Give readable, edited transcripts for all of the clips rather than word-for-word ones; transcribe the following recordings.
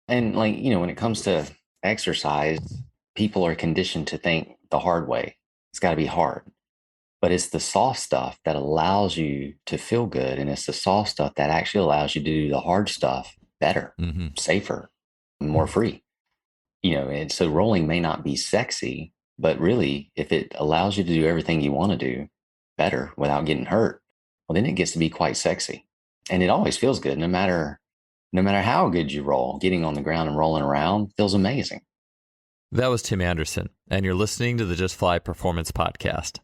And when it comes to exercise, people are conditioned to think the hard way. It's got to be hard. But it's the soft stuff that allows you to feel good. And it's the soft stuff that actually allows you to do the hard stuff better, Hmm. safer, more free. And so rolling may not be sexy, but really, if it allows you to do everything you want to do better without getting hurt, well, then it gets to be quite sexy. And it always feels good, no matter how good you roll. Getting on the ground and rolling around feels amazing. That was Tim Anderson, and you're listening to the Just Fly Performance Podcast.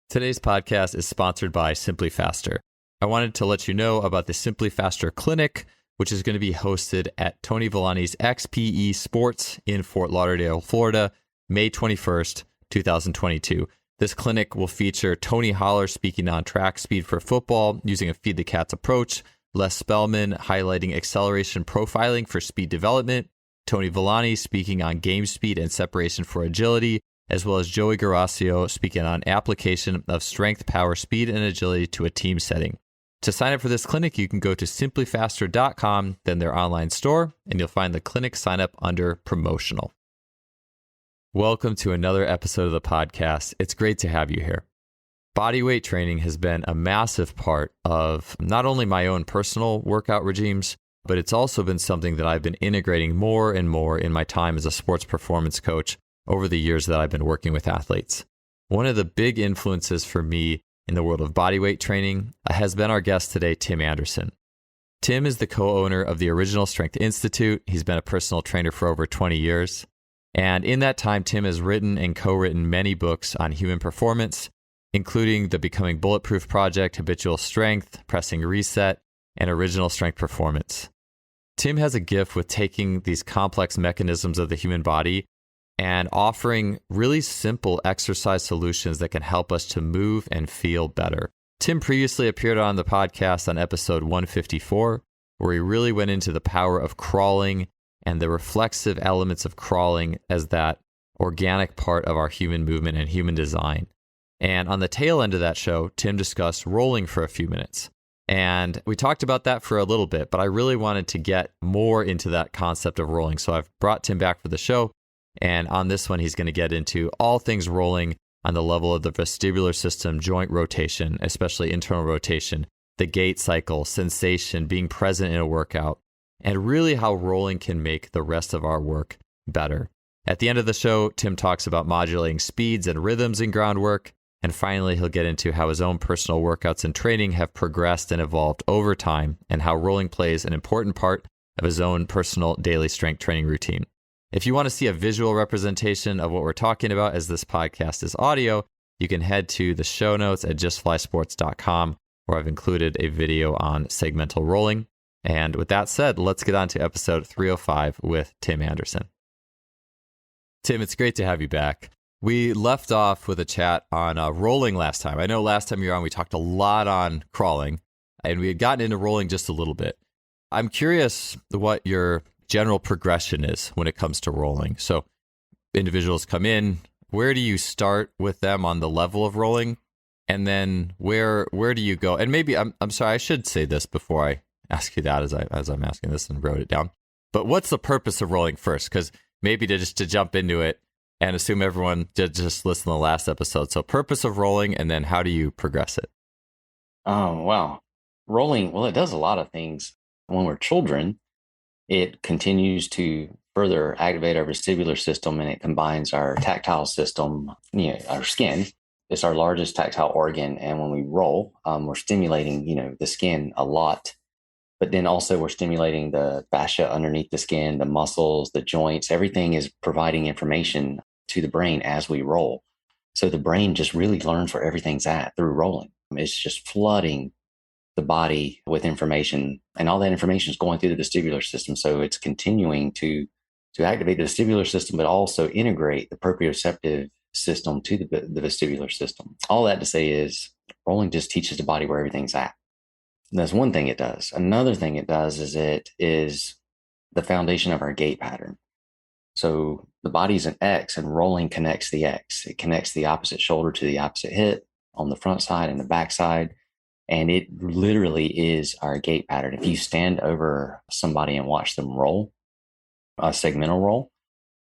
Today's podcast is sponsored by Simply Faster. I wanted to let you know about the Simply Faster Clinic, which is going to be hosted at Tony Villani's XPE Sports in Fort Lauderdale, Florida, May 21st, 2022. This clinic will feature Tony Holler speaking on track speed for football using a Feed the Cats approach, Les Spellman highlighting acceleration profiling for speed development, Tony Villani speaking on game speed and separation for agility, as well as Joey Garasio speaking on application of strength, power, speed, and agility to a team setting. To sign up for this clinic, you can go to simplyfaster.com, then their online store, and you'll find the clinic sign up under promotional. Welcome to another episode of the podcast. It's great to have you here. Bodyweight training has been a massive part of not only my own personal workout regimes, but it's also been something that I've been integrating more and more in my time as a sports performance coach over the years that I've been working with athletes. One of the big influences for me in the world of bodyweight training has been our guest today, Tim Anderson. Tim is the co-owner of the Original Strength Institute. He's been a personal trainer for over 20 years. And in that time, Tim has written and co-written many books on human performance, including the Becoming Bulletproof Project, Habitual Strength, Pressing Reset, and Original Strength Performance. Tim has a gift with taking these complex mechanisms of the human body and offering really simple exercise solutions that can help us to move and feel better. Tim previously appeared on the podcast on episode 154, where he really went into the power of crawling and the reflexive elements of crawling as that organic part of our human movement and human design. And on the tail end of that show, Tim discussed rolling for a few minutes. And we talked about that for a little bit, but I really wanted to get more into that concept of rolling. So I've brought Tim back for the show. And on this one, he's going to get into all things rolling on the level of the vestibular system, joint rotation, especially internal rotation, the gait cycle, sensation, being present in a workout, and really how rolling can make the rest of our work better. At the end of the show, Tim talks about modulating speeds and rhythms in groundwork. And finally, he'll get into how his own personal workouts and training have progressed and evolved over time and how rolling plays an important part of his own personal daily strength training routine. If you want to see a visual representation of what we're talking about as this podcast is audio, you can head to the show notes at justflysports.com, where I've included a video on segmental rolling. And with that said, let's get on to episode 305 with Tim Anderson. Tim, it's great to have you back. We left off with a chat on rolling last time. I know last time you were on, we talked a lot on crawling, and we had gotten into rolling just a little bit. I'm curious what your general progression is when it comes to rolling. So individuals come in, where do you start with them on the level of rolling? And then where do you go? And maybe, I'm sorry, I should say this before I ask you that as I'm asking this and wrote it down. But what's the purpose of rolling first? Because maybe to jump into it and assume everyone did just listen to the last episode. So purpose of rolling, and then how do you progress it? Oh, wow. Rolling, well, it does a lot of things. When we're children, it continues to further activate our vestibular system, and it combines our tactile system, our skin. It's our largest tactile organ. And when we roll, we're stimulating, the skin a lot. But then also we're stimulating the fascia underneath the skin, the muscles, the joints. Everything is providing information to the brain as we roll. So the brain just really learns where everything's at through rolling. It's just flooding the body with information, and all that information is going through the vestibular system. So it's continuing to activate the vestibular system, but also integrate the proprioceptive system to the vestibular system. All that to say is rolling just teaches the body where everything's at. And that's one thing it does. Another thing it does is it is the foundation of our gait pattern. So the body's an X and rolling connects the X. It connects the opposite shoulder to the opposite hip on the front side and the back side. And it literally is our gait pattern. If you stand over somebody and watch them roll, a segmental roll,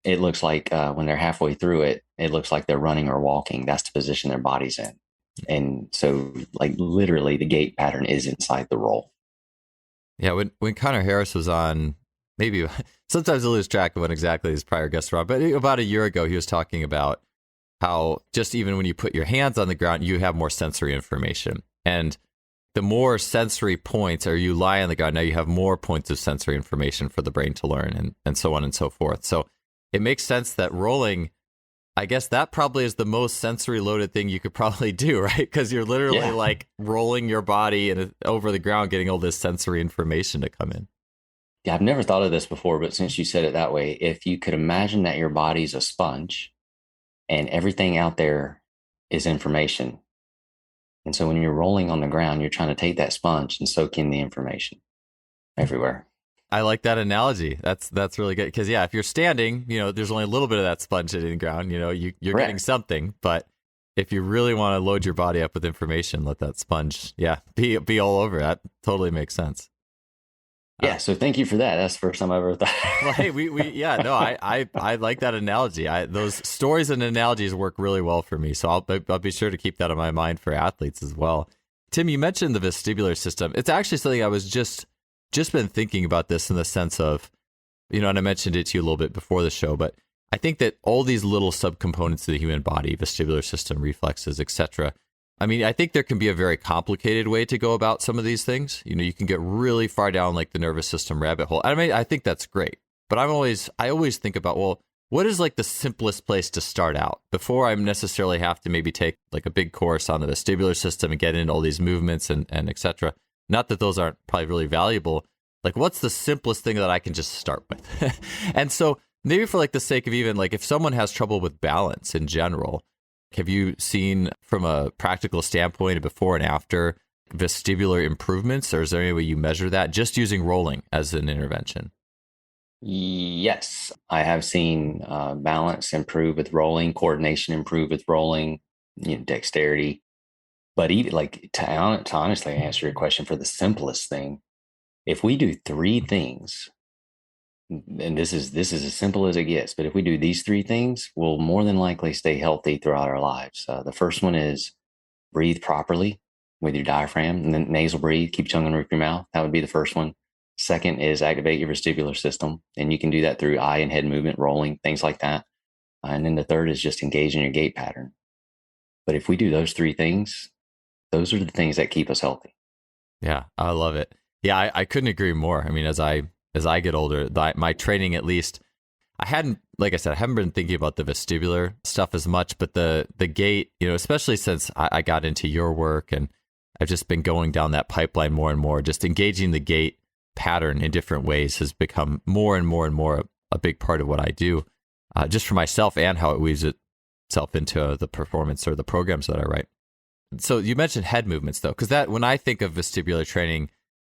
it looks like when they're halfway through it, it looks like they're running or walking. That's the position their body's in. And so, like, literally, the gait pattern is inside the roll. Yeah, when Connor Harris was on, maybe sometimes I lose track of when exactly his prior guests were on, but about a year ago, he was talking about how just even when you put your hands on the ground, you have more sensory information. And the more sensory points, or you lie on the ground, now you have more points of sensory information for the brain to learn, and so on and so forth. So it makes sense that rolling, I guess that probably is the most sensory loaded thing you could probably do, right? Because you're literally like rolling your body and over the ground, getting all this sensory information to come in. Yeah, I've never thought of this before, but since you said it that way, if you could imagine that your body's a sponge and everything out there is information. And so when you're rolling on the ground, you're trying to take that sponge and soak in the information everywhere. I like that analogy. That's really good. Because, yeah, if you're standing, there's only a little bit of that sponge hitting the ground. You're Correct. getting something. But if you really want to load your body up with information, let that sponge, be all over. That totally makes sense. Yeah. So thank you for that. That's the first time I've ever thought. Well, hey, I like that analogy. Those stories and analogies work really well for me. So I'll be sure to keep that in my mind for athletes as well. Tim, you mentioned the vestibular system. It's actually something I was just been thinking about this in the sense of, and I mentioned it to you a little bit before the show, but I think that all these little subcomponents of the human body, vestibular system, reflexes, etc. I mean, I think there can be a very complicated way to go about some of these things. You can get really far down like the nervous system rabbit hole. I mean, I think that's great, but I always think about, well, what is like the simplest place to start out before I necessarily have to maybe take like a big course on the vestibular system and get into all these movements and etc. Not that those aren't probably really valuable. Like, what's the simplest thing that I can just start with? And so maybe for like the sake of even like if someone has trouble with balance in general, have you seen from a practical standpoint before and after vestibular improvements, or is there any way you measure that just using rolling as an intervention? Yes, I have seen balance improve with rolling, coordination improve with rolling, dexterity. But even like to honestly answer your question for the simplest thing, if we do three things, and this is as simple as it gets, but if we do these three things, we'll more than likely stay healthy throughout our lives. The first one is breathe properly with your diaphragm, and then nasal breathe, keep tongue on the roof of your mouth. That would be the first one. Second is activate your vestibular system, and you can do that through eye and head movement, rolling, things like that. And then the third is just engage in your gait pattern. But if we do those three things, those are the things that keep us healthy. Yeah, I love it. Yeah, I couldn't agree more. I mean, as I get older, my training, at least, like I said, I haven't been thinking about the vestibular stuff as much, but the gait, especially since I got into your work and I've just been going down that pipeline more and more, just engaging the gait pattern in different ways has become more and more and more a big part of what I do, just for myself and how it weaves itself into the performance or the programs that I write. So you mentioned head movements though, because that when I think of vestibular training,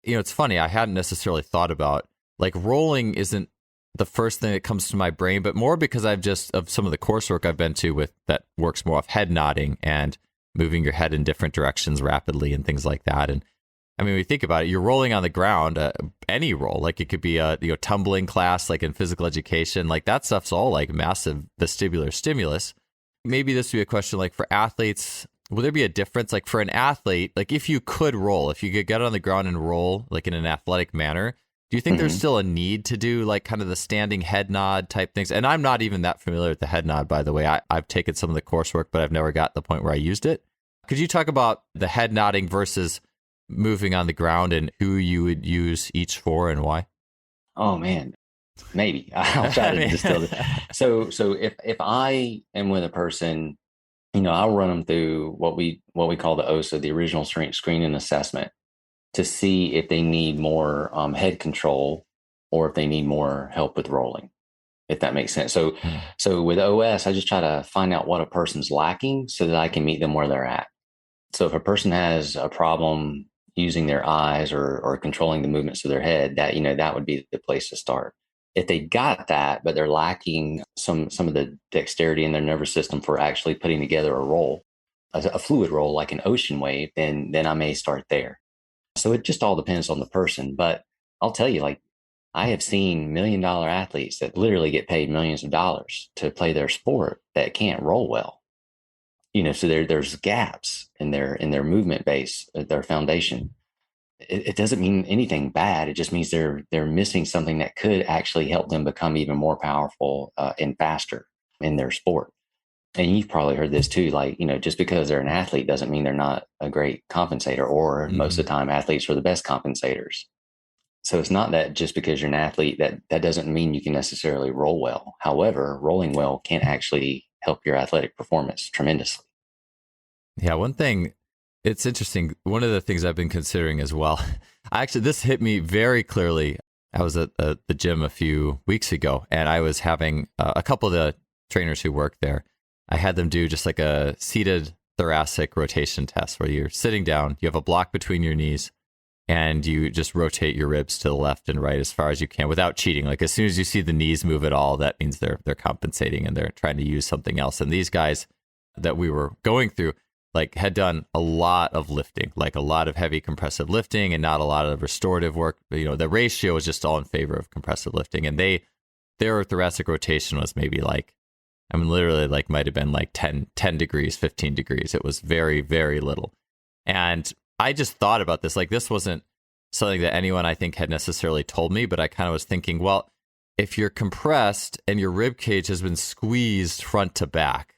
it's funny, I hadn't necessarily thought about like rolling isn't the first thing that comes to my brain, but more because of some of the coursework I've been to with that works more off head nodding and moving your head in different directions rapidly and things like that. And I mean, when you think about it, you're rolling on the ground, any roll, like it could be a tumbling class, like in physical education, like that stuff's all like massive vestibular stimulus. Maybe this would be a question like for athletes. Will there be a difference? Like for an athlete, like if you could get on the ground and roll like in an athletic manner, do you think there's still a need to do like kind of the standing head nod type things? And I'm not even that familiar with the head nod, by the way. I've taken some of the coursework, but I've never got to the point where I used it. Could you talk about the head nodding versus moving on the ground and who you would use each for and why? Oh man, maybe I'll try to distill it. So if I am with a person, I'll run them through what we call the OSA, the original strength screening assessment, to see if they need more head control or if they need more help with rolling, if that makes sense. So with OS, I just try to find out what a person's lacking so that I can meet them where they're at. So if a person has a problem using their eyes or controlling the movements of their head, that would be the place to start. If they got that, but they're lacking some of the dexterity in their nervous system for actually putting together a roll, a fluid roll like an ocean wave, then I may start there. So it just all depends on the person. But I'll tell you, like, I have seen $1 million athletes that literally get paid millions of dollars to play their sport that can't roll well. So there's gaps in their movement base, their foundation. It doesn't mean anything bad. It just means they're missing something that could actually help them become even more powerful and faster in their sport. And you've probably heard this too, like, just because they're an athlete doesn't mean they're not a great compensator, or most of the time athletes are the best compensators. So it's not that just because you're an athlete that doesn't mean you can necessarily roll well. However, rolling well can actually help your athletic performance tremendously. Yeah, one thing, it's interesting. One of the things I've been considering as well, this hit me very clearly. I was at the gym a few weeks ago, and I was having a couple of the trainers who work there. I had them do just like a seated thoracic rotation test where you're sitting down, you have a block between your knees, and you just rotate your ribs to the left and right as far as you can without cheating. Like as soon as you see the knees move at all, that means they're compensating and they're trying to use something else. And these guys that we were going through, like, had done a lot of lifting, like a lot of heavy compressive lifting and not a lot of restorative work. The ratio was just all in favor of compressive lifting. And their thoracic rotation was maybe like, literally like might have been like 10 degrees, 15 degrees. It was very, very little. And I just thought about this, like this wasn't something that anyone I think had necessarily told me, but I kind of was thinking, well, if you're compressed and your rib cage has been squeezed front to back,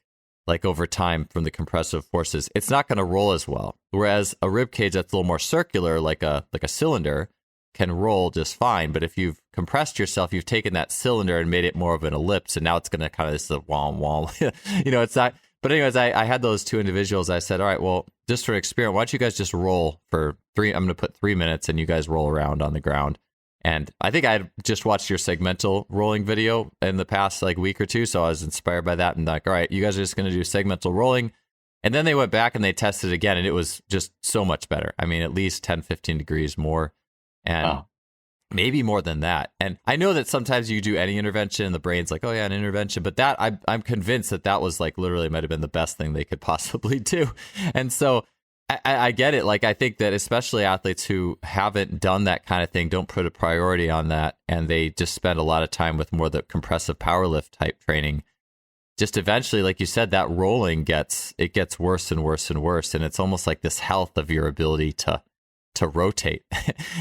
like over time from the compressive forces, it's not going to roll as well. Whereas a rib cage that's a little more circular, like a cylinder, can roll just fine. But if you've compressed yourself, you've taken that cylinder and made it more of an ellipse, and now it's going to kind of this wall wall. It's not. But anyways, I had those two individuals. I said, all right, well, just for experiment, why don't you guys just roll for 3? I'm going to put 3 minutes, and you guys roll around on the ground. And I think I had just watched your segmental rolling video in the past like week or two, so I was inspired by that. And like, all right, you guys are just going to do segmental rolling. And then they went back and they tested again, and it was just so much better. At least 10, 15 degrees more, and maybe more than that. And I know that sometimes you do any intervention and the brain's like, oh yeah, an intervention. But that I'm convinced that was like literally might have been the best thing they could possibly do. And so I get it. Like, I think that especially athletes who haven't done that kind of thing don't put a priority on that, and they just spend a lot of time with more the compressive power lift type training. Just eventually, like you said, that rolling gets worse and worse and worse. And it's almost like this health of your ability to rotate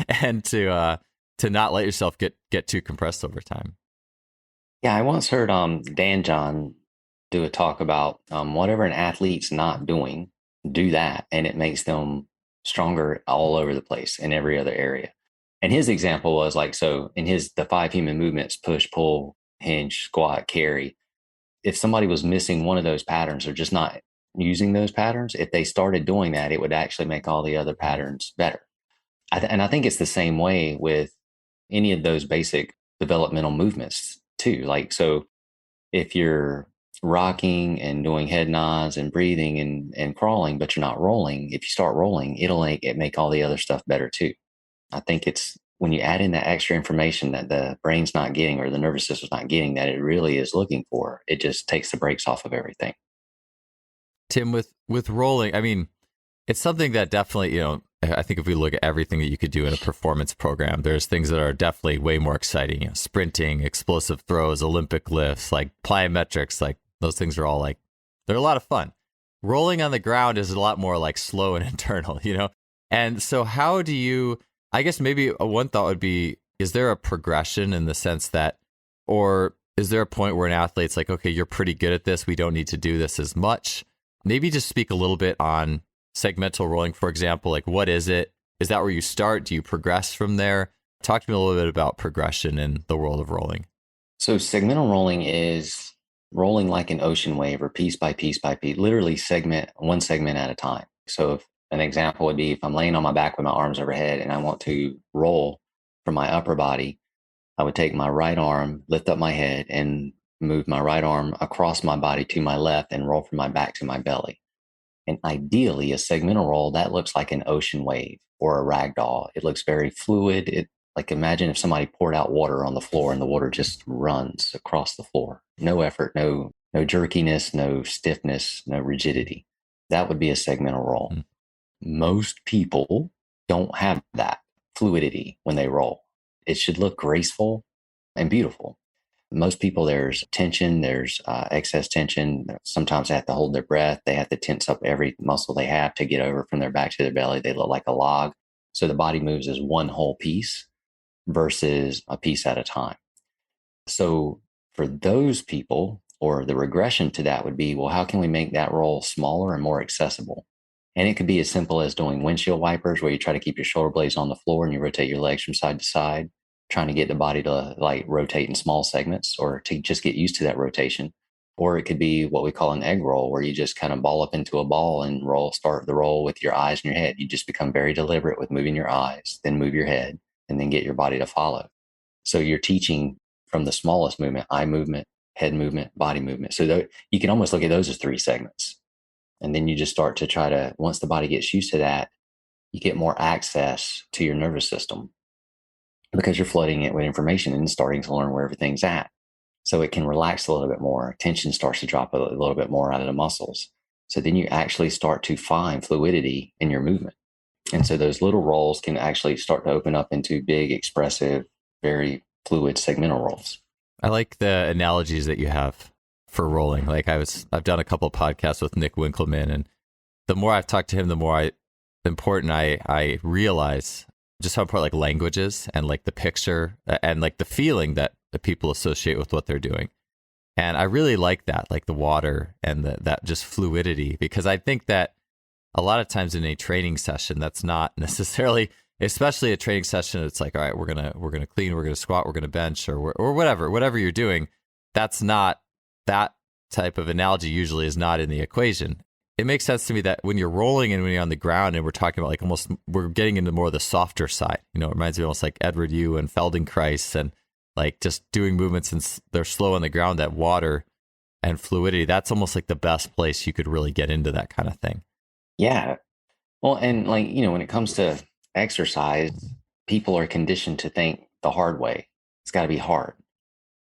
and to not let yourself get too compressed over time. Yeah, I once heard Dan John do a talk about whatever an athlete's not doing, do that, and it makes them stronger all over the place in every other area. And his example was like, so in the 5 human movements, push, pull, hinge, squat, carry, if somebody was missing one of those patterns or just not using those patterns, if they started doing that, it would actually make all the other patterns better. And I think it's the same way with any of those basic developmental movements too. Like, so if you're rocking and doing head nods and breathing and crawling, but you're not rolling, if you start rolling, it'll make all the other stuff better too. I think it's when you add in that extra information that the brain's not getting or the nervous system's not getting that it really is looking for, it just takes the brakes off of everything. Tim, with rolling, it's something that definitely, I think if we look at everything that you could do in a performance program, there's things that are definitely way more exciting. Sprinting, explosive throws, Olympic lifts, like plyometrics, like those things are all like, they're a lot of fun. Rolling on the ground is a lot more like slow and internal, And so how do you, I guess maybe one thought would be, is there a progression in the sense that, or is there a point where an athlete's like, okay, you're pretty good at this, we don't need to do this as much? Maybe just speak a little bit on segmental rolling, for example. Like, what is it? Is that where you start? Do you progress from there? Talk to me a little bit about progression in the world of rolling. So segmental rolling is rolling like an ocean wave, or piece by piece by piece, literally one segment at a time. So if an example would be, if I'm laying on my back with my arms overhead and I want to roll from my upper body, I would take my right arm, lift up my head, and move my right arm across my body to my left and roll from my back to my belly. And ideally, a segmental roll, that looks like an ocean wave or a rag doll. It looks very fluid. Like imagine if somebody poured out water on the floor and the water just runs across the floor. No effort, no jerkiness, no stiffness, no rigidity. That would be a segmental roll. Mm. Most people don't have that fluidity when they roll. It should look graceful and beautiful. Most people, there's tension, there's excess tension. Sometimes they have to hold their breath. They have to tense up every muscle they have to get over from their back to their belly. They look like a log. So the body moves as one whole piece versus a piece at a time. So for those people, or the regression to that would be, well, how can we make that roll smaller and more accessible? And it could be as simple as doing windshield wipers, where you try to keep your shoulder blades on the floor and you rotate your legs from side to side, trying to get the body to like rotate in small segments or to just get used to that rotation. Or it could be what we call an egg roll, where you just kind of ball up into a ball and start the roll with your eyes and your head. You just become very deliberate with moving your eyes, then move your head, and then get your body to follow. So you're teaching from the smallest movement, eye movement, head movement, body movement. So you can almost look at those as 3 segments. And then you just start to try to, once the body gets used to that, you get more access to your nervous system because you're flooding it with information and starting to learn where everything's at. So it can relax a little bit more. Tension starts to drop a little bit more out of the muscles. So then you actually start to find fluidity in your movement. And so those little rolls can actually start to open up into big, expressive, very fluid segmental rolls. I like the analogies that you have for rolling. Like I've done a couple of podcasts with Nick Winkelman, and the more I've talked to him, the more important I realize just how important like language is, and like the picture and like the feeling that the people associate with what they're doing. And I really like that, like the water and that just fluidity, because I think that a lot of times in a training session, that's not necessarily, especially a training session, it's like, all right, we're gonna clean, we're gonna squat, we're gonna bench, or whatever you're doing. That's not, that type of analogy usually is not in the equation. It makes sense to me that when you're rolling and when you're on the ground and we're talking about like almost, we're getting into more of the softer side. You know, it reminds me almost like Edward Yu and Feldenkrais, and like just doing movements and they're slow on the ground, that water and fluidity, that's almost like the best place you could really get into that kind of thing. Yeah. Well, and like, you know, when it comes to exercise, people are conditioned to think the hard way. It's got to be hard.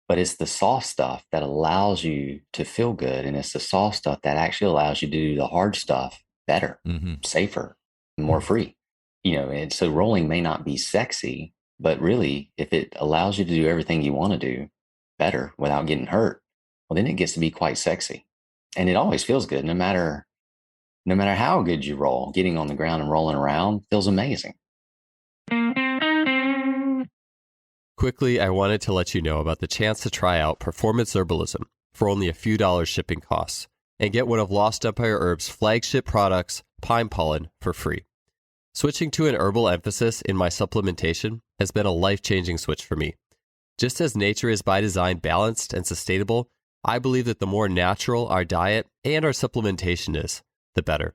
But it's the soft stuff that allows you to feel good. And it's the soft stuff that actually allows you to do the hard stuff better, safer, more free. You know, and so rolling may not be sexy, but really, if it allows you to do everything you want to do better without getting hurt, well, then it gets to be quite sexy. And it always feels good, no matter how good you roll. Getting on the ground and rolling around feels amazing. Quickly, I wanted to let you know about the chance to try out Performance Herbalism for only a few dollars shipping costs and get one of Lost Empire Herb's flagship products, Pine Pollen, for free. Switching to an herbal emphasis in my supplementation has been a life-changing switch for me. Just as nature is by design balanced and sustainable, I believe that the more natural our diet and our supplementation is, the better.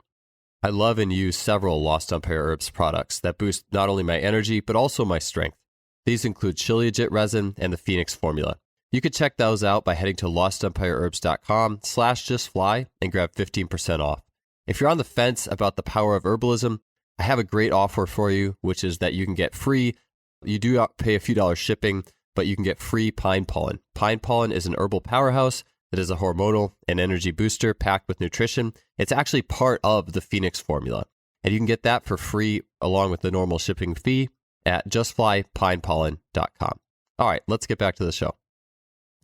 I love and use several Lost Empire Herbs products that boost not only my energy, but also my strength. These include Shilajit resin and the Phoenix formula. You can check those out by heading to lostempireherbs.com/justfly and grab 15% off. If you're on the fence about the power of herbalism, I have a great offer for you, which is that you can get free. You do pay a few dollars shipping, but you can get free pine pollen. Pine pollen is an herbal powerhouse that is a hormonal and energy booster packed with nutrition. It's actually part of the Phoenix formula, and you can get that for free along with the normal shipping fee at justflypinepollen.com. All right, let's get back to the show.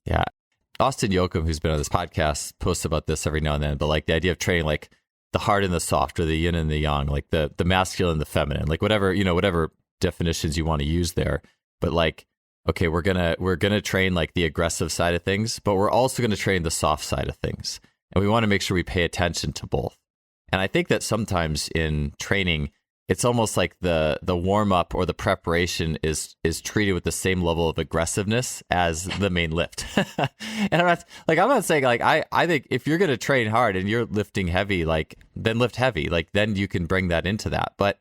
Yeah. Austin Yoakum, who's been on this podcast, posts about this every now and then, but like the idea of training like the hard and the soft, or the yin and the yang, like the masculine and the feminine, like whatever definitions you want to use there. But like, okay, we're gonna train like the aggressive side of things, but we're also gonna train the soft side of things. And we want to make sure we pay attention to both. And I think that sometimes in training, it's almost like the warm up or the preparation is treated with the same level of aggressiveness as the main lift. And I'm not saying like, I think if you're going to train hard and you're lifting heavy, like then lift heavy, like then you can bring that into that. But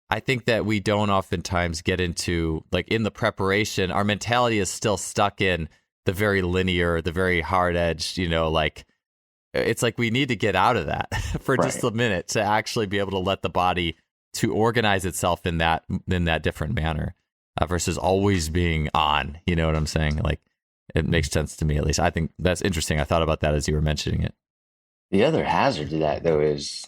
I think that we don't oftentimes get into like in the preparation, our mentality is still stuck in the very linear, the very hard edged, like it's like we need to get out of that for just a minute to actually be able to let the body to organize itself in that different manner. versus always being on. You know what I'm saying? Like, it makes sense to me, at least. I think that's interesting. I thought about that as you were mentioning it. The other hazard to that though is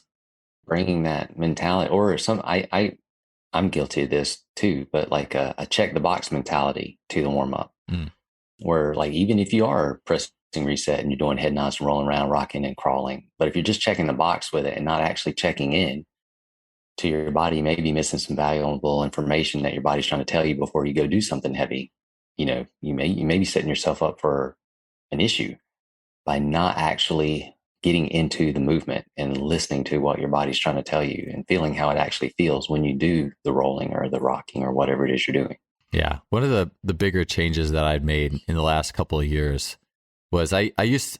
bringing that mentality, or some I'm guilty of this too, but like a check the box mentality to the warm up, Mm. where like even if you are pressing reset and you're doing head nods and rolling around, rocking and crawling, but if you're just checking the box with it and not actually checking in to your body, you may be missing some valuable information that your body's trying to tell you before you go do something heavy. You may be setting yourself up for an issue by not actually getting into the movement and listening to what your body's trying to tell you and feeling how it actually feels when you do the rolling or the rocking or whatever it is you're doing. Yeah. One of the bigger changes that I'd made in the last couple of years was I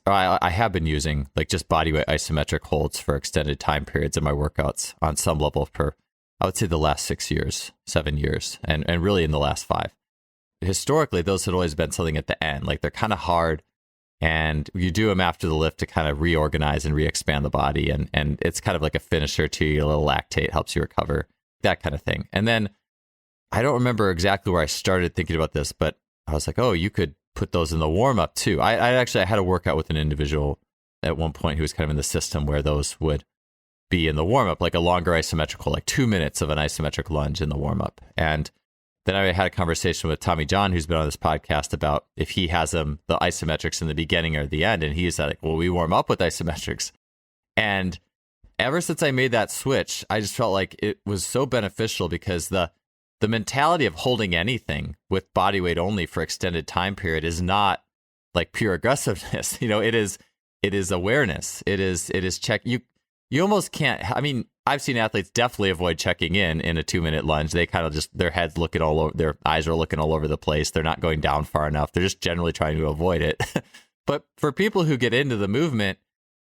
have been using like just bodyweight isometric holds for extended time periods in my workouts on some level for, I would say, the last 6 years, 7 years, and really in the last 5. Historically, those had always been something at the end. Like, they're kind of hard, and you do them after the lift to kind of reorganize and re-expand the body. And it's kind of like a finisher to you, a little lactate, helps you recover, that kind of thing. And then I don't remember exactly where I started thinking about this, but I was like, oh, you could put those in the warm-up too. I had a workout with an individual at one point who was kind of in the system where those would be in the warm-up, like a longer isometrical, like 2 minutes of an isometric lunge in the warm-up. And then I had a conversation with Tommy John, who's been on this podcast, about if he has the isometrics in the beginning or the end. And he said, like, well, we warm up with isometrics. And ever since I made that switch, I just felt like it was so beneficial, because the mentality of holding anything with body weight only for extended time period is not like pure aggressiveness. It is awareness. It is check. You almost can't. I mean, I've seen athletes definitely avoid checking in a 2-minute lunge. They kind of just, their heads looking all over, their eyes are looking all over the place. They're not going down far enough. They're just generally trying to avoid it. But for people who get into the movement,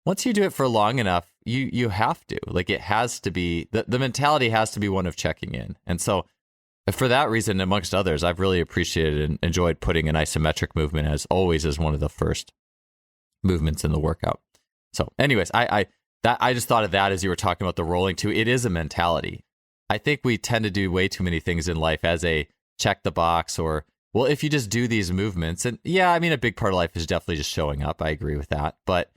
once you do it for long enough, you have to, like, it has to be, the mentality has to be one of checking in. And so for that reason, amongst others, I've really appreciated and enjoyed putting an isometric movement as one of the first movements in the workout. So anyways, I just thought of that as you were talking about the rolling too. It is a mentality. I think we tend to do way too many things in life as a check the box, or, well, if you just do these movements, and yeah, I mean, a big part of life is definitely just showing up. I agree with that, but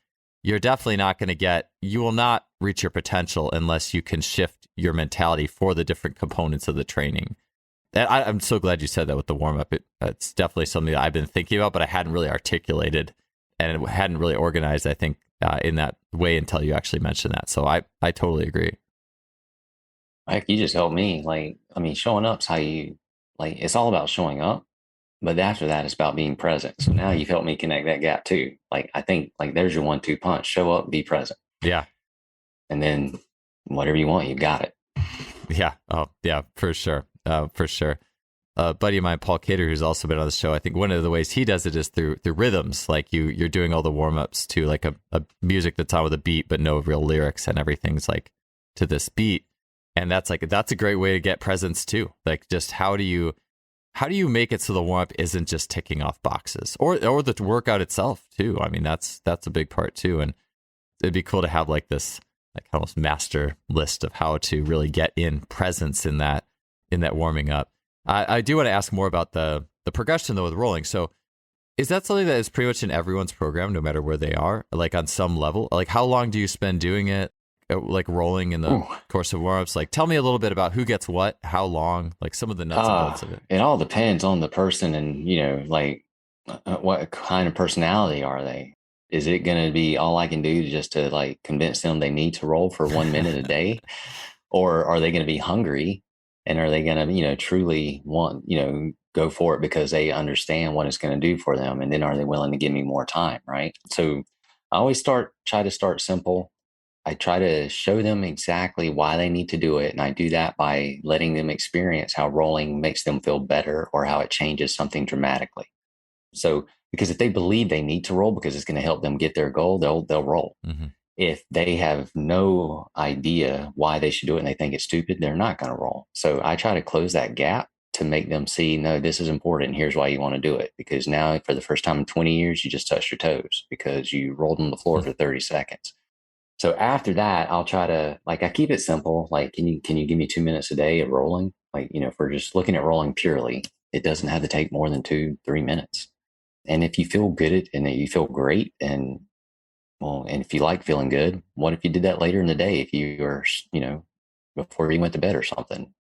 you're definitely not going to you will not reach your potential unless you can shift your mentality for the different components of the training. And I'm so glad you said that with the warm-up. It's definitely something that I've been thinking about, but I hadn't really articulated and hadn't really organized, I think, in that way until you actually mentioned that. So I totally agree. Like, you just helped me. Like, I mean, showing up's how you, like, it's all about showing up, but after that, it's about being present. So now you've helped me connect that gap too. Like, I think, like, there's your 1-2 punch: show up, be present. Yeah. And then whatever you want, you got it. Yeah. Oh, yeah, for sure. For sure. A buddy of mine, Paul Cater, who's also been on the show, I think one of the ways he does it is through rhythms. Like, you're doing all the warm-ups to like a music that's on with a beat, but no real lyrics, and everything's like to this beat. And that's a great way to get presence too. Like, just how do you make it so the warm-up isn't just ticking off boxes, or the workout itself too? I mean, that's a big part too. And it'd be cool to have like this, like, almost master list of how to really get in presence in that warming up. I do want to ask more about the progression though with rolling. So is that something that is pretty much in everyone's program, no matter where they are, like on some level? Like, how long do you spend doing it, like rolling in the course of warm-ups? Like, tell me a little bit about who gets what, how long, like some of the nuts and bolts of it. It all depends on the person, and like, what kind of personality are they? Is it going to be all I can do just to like convince them they need to roll for 1 minute a day? Or are they going to be hungry, and are they going to, truly want, go for it because they understand what it's going to do for them? And then are they willing to give me more time? Right. So I always try to start simple. I try to show them exactly why they need to do it. And I do that by letting them experience how rolling makes them feel better, or how it changes something dramatically. So, because if they believe they need to roll because it's going to help them get their goal, they'll roll. Mm-hmm. If they have no idea why they should do it and they think it's stupid, they're not going to roll. So I try to close that gap to make them see, no, this is important. Here's why you want to do it. Because now, for the first time in 20 years, you just touched your toes because you rolled on the floor for 30 seconds. So after that, I'll try to, like, I keep it simple. Like, can you give me 2 minutes a day of rolling? Like, if we're just looking at rolling purely, it doesn't have to take more than 2-3 minutes. And if you feel good at and you feel great, and if you like feeling good, what if you did that later in the day? If you were, before you went to bed or something,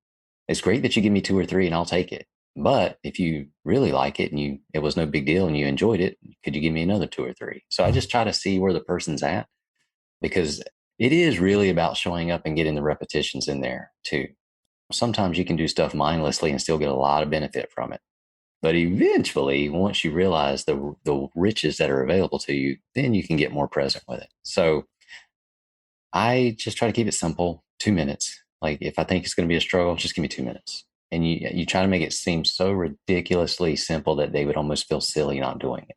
it's great that you give me 2 or 3 and I'll take it. But if you really like it and it was no big deal and you enjoyed it, could you give me another 2 or 3? So I just try to see where the person's at, because it is really about showing up and getting the repetitions in there too. Sometimes you can do stuff mindlessly and still get a lot of benefit from it. But eventually, once you realize the riches that are available to you, then you can get more present with it. So I just try to keep it simple, 2 minutes. Like if I think it's going to be a struggle, just give me 2 minutes. And you try to make it seem so ridiculously simple that they would almost feel silly not doing it.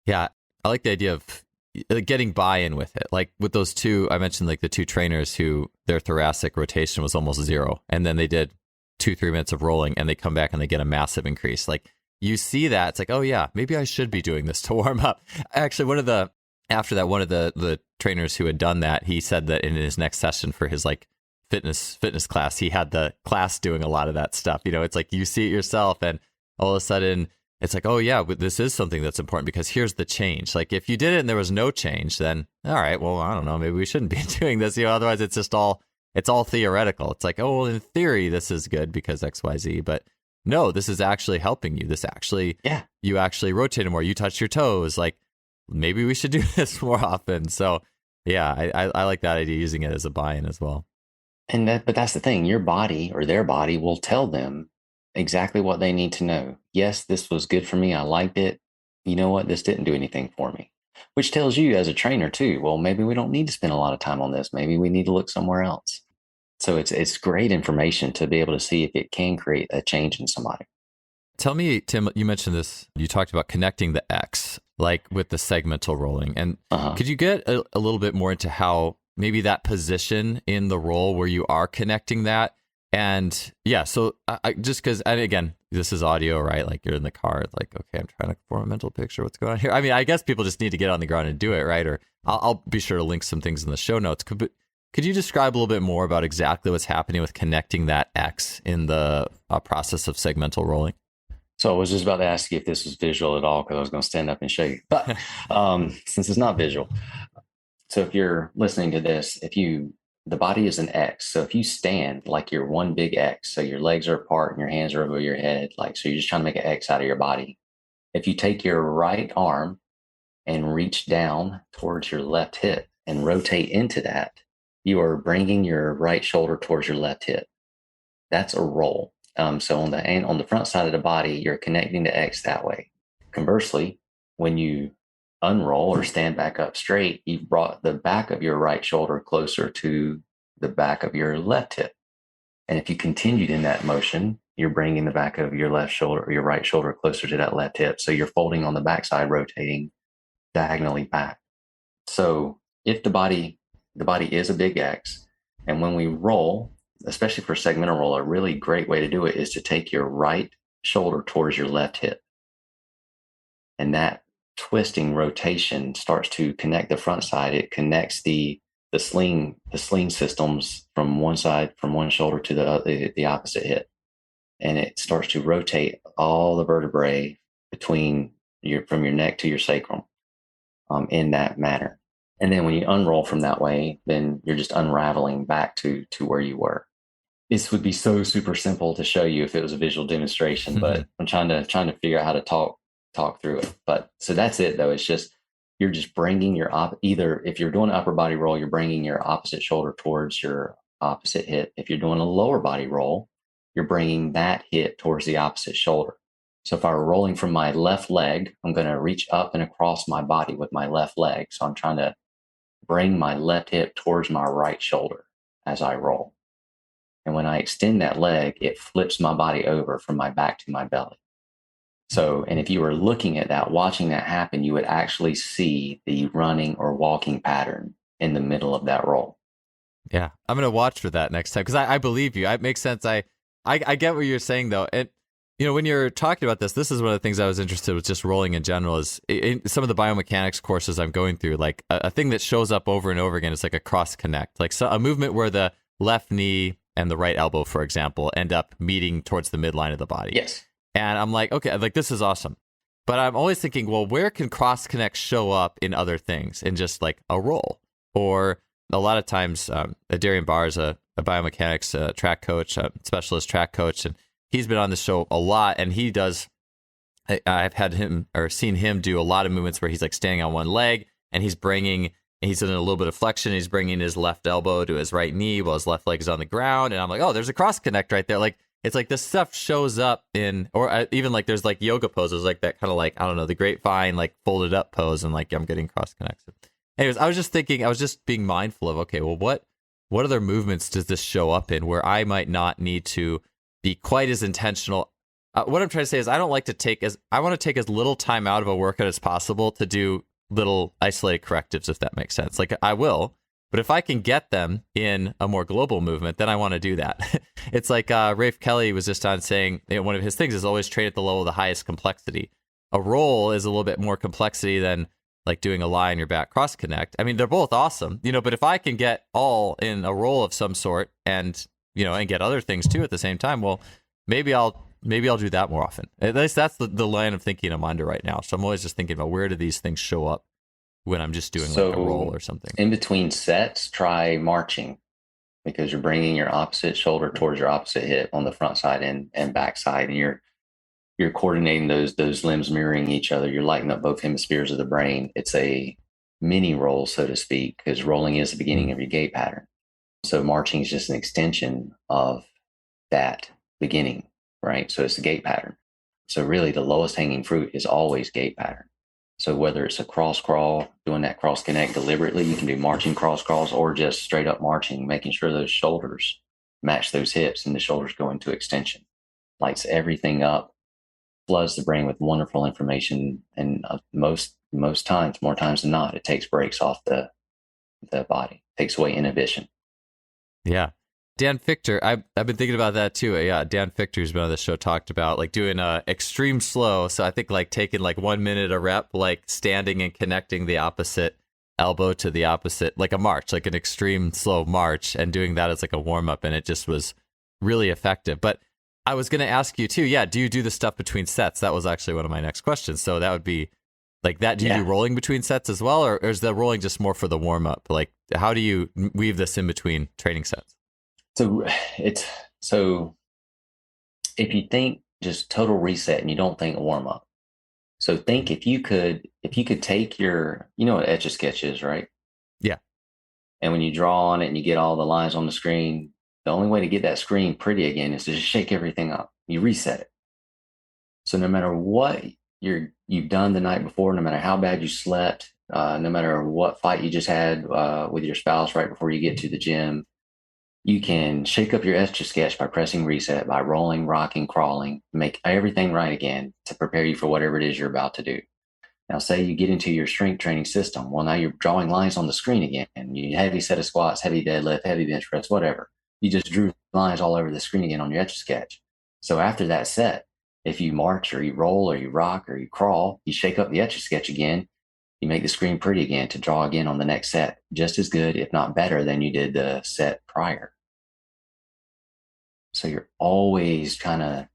Yeah, I like the idea of getting buy-in with it. Like with those two, I mentioned like the two trainers who their thoracic rotation was almost 0. And then they did 2-3 minutes of rolling and they come back and they get a massive increase. Like you see that, it's like, oh yeah, maybe I should be doing this to warm up. Actually, after that, one of the trainers who had done that, he said that in his next session for his like fitness class, he had the class doing a lot of that stuff. It's like you see it yourself and all of a sudden it's like, oh yeah, but this is something that's important because here's the change. Like if you did it and there was no change, then all right, well, I don't know, maybe we shouldn't be doing this. Otherwise it's just all theoretical. It's like, oh, well, in theory, this is good because XYZ, but no, this is actually helping you. This actually, yeah, you actually rotated more. You touched your toes. Like maybe we should do this more often. So yeah, I like that idea, using it as a buy-in as well. But that's the thing. Your body or their body will tell them exactly what they need to know. Yes, this was good for me. I liked it. You know what? This didn't do anything for me, which tells you as a trainer too, well, maybe we don't need to spend a lot of time on this. Maybe we need to look somewhere else. So it's great information to be able to see if it can create a change in somebody. Tell me, Tim, you mentioned this, you talked about connecting the X, like with the segmental rolling. And could you get a little bit more into how maybe that position in the roll where you are connecting that? And yeah, so I just because, and again, this is audio, right? Like you're in the car, like, okay, I'm trying to form a mental picture. What's going on here? I mean, I guess people just need to get on the ground and do it, right? Or I'll be sure to link some things in the show notes. Could you describe a little bit more about exactly what's happening with connecting that X in the process of segmental rolling? So I was just about to ask you if this was visual at all, because I was going to stand up and show you. But since it's not visual, so if you're listening to this, the body is an X. So if you stand like you're one big X, so your legs are apart and your hands are over your head, like, so you're just trying to make an X out of your body. If you take your right arm and reach down towards your left hip and rotate into that, you are bringing your right shoulder towards your left hip. That's a roll. So on the front side of the body, you're connecting the X that way. Conversely, when you unroll or stand back up straight, you brought the back of your right shoulder closer to the back of your left hip. And if you continued in that motion, you're bringing the back of your left shoulder or your right shoulder closer to that left hip. So you're folding on the backside, rotating diagonally back. So if the body is a big X, and when we roll, especially for segmental roll, a really great way to do it is to take your right shoulder towards your left hip. And that twisting rotation starts to connect the front side. It connects the sling systems from one side, from one shoulder to the opposite hip. And it starts to rotate all the vertebrae from your neck to your sacrum in that manner. And then when you unroll from that way, then you're just unraveling back to where you were. This would be so super simple to show you if it was a visual demonstration, but I'm trying to figure out how to talk through it. But so that's it though. It's just, you're just bringing either if you're doing an upper body roll, you're bringing your opposite shoulder towards your opposite hip. If you're doing a lower body roll, you're bringing that hip towards the opposite shoulder. So if I were rolling from my left leg, I'm going to reach up and across my body with my left leg. So I'm trying to bring my left hip towards my right shoulder as I roll. And when I extend that leg, it flips my body over from my back to my belly. So, and if you were looking at that, watching that happen, you would actually see the running or walking pattern in the middle of that roll. Yeah, I'm going to watch for that next time because I believe you. It makes sense. I get what you're saying, though. And, when you're talking about this is one of the things I was interested with just rolling in general is in some of the biomechanics courses I'm going through, like a thing that shows up over and over again is like a cross connect, like a movement where the left knee and the right elbow, for example, end up meeting towards the midline of the body. Yes. And I'm like, okay, like this is awesome. But I'm always thinking, well, where can cross connect show up in other things, in just like a roll? Or a lot of times, Darian Barr is a biomechanics track coach, specialist track coach, and he's been on the show a lot. And he does, I've had him or seen him do a lot of movements where he's like standing on one leg and he's doing a little bit of flexion. He's bringing his left elbow to his right knee while his left leg is on the ground. And I'm like, oh, there's a cross connect right there. Like, it's like this stuff shows up in, or even like there's like yoga poses, like that kind of like, I don't know, the grapevine, like folded up pose. And like, I'm getting cross connected. Anyways, I was just being mindful of, okay, well, what other movements does this show up in where I might not need to be quite as intentional? What I'm trying to say is I want to take as little time out of a workout as possible to do little isolated correctives, if that makes sense. Like I will, but if I can get them in a more global movement, then I want to do that. It's like Rafe Kelly was just on saying, one of his things is always train at the level of the highest complexity. A roll is a little bit more complexity than like doing a lie on your back cross connect. I mean, they're both awesome, but if I can get all in a roll of some sort and get other things too at the same time, well, maybe I'll do that more often. At least that's the line of thinking I'm under right now. So I'm always just thinking about where do these things show up when I'm just doing like a roll or something. In between sets, try marching, because you're bringing your opposite shoulder towards your opposite hip on the front side and back side, and you're coordinating those limbs mirroring each other. You're lighting up both hemispheres of the brain. It's a mini roll, so to speak, because rolling is the beginning of your gait pattern. So marching is just an extension of that beginning, right? So it's the gait pattern. So really the lowest hanging fruit is always gait pattern. So whether it's a cross crawl, doing that cross connect deliberately, you can do marching cross crawls, or just straight up marching, making sure those shoulders match those hips and the shoulders go into extension. Lights everything up, floods the brain with wonderful information. And most times, more times than not, it takes brakes off the body, takes away inhibition. Yeah. Dan Fichter, I've been thinking about that too. Yeah, Dan Fichter, who's been on the show, talked about like doing extreme slow. So I think like taking like 1 minute a rep, like standing and connecting the opposite elbow to the opposite, like a march, like an extreme slow march, and doing that as like a warm up. And it just was really effective. But I was going to ask you too, yeah, do you do the stuff between sets? That was actually one of my next questions. So that would be like that. Do you do rolling between sets as well? Or is the rolling just more for the warm up? Like how do you weave this in between training sets? So if you think just total reset and you don't think warm up. So think if you could take your, what Etch a Sketch is, right? Yeah. And when you draw on it and you get all the lines on the screen, the only way to get that screen pretty again is to just shake everything up. You reset it. So no matter what you've done the night before, no matter how bad you slept, no matter what fight you just had with your spouse right before you get to the gym, you can shake up your Etch a Sketch by pressing reset, by rolling, rocking, crawling, make everything right again to prepare you for whatever it is you're about to do. Now, say you get into your strength training system. Well, now you're drawing lines on the screen again, and you heavy set of squats, heavy deadlift, heavy bench press, whatever. You just drew lines all over the screen again on your Etch a Sketch. So after that set, if you march or you roll or you rock or you crawl, you shake up the Etch a Sketch again. You make the screen pretty again to draw again on the next set, just as good, if not better, than you did the set prior. So you're always kind of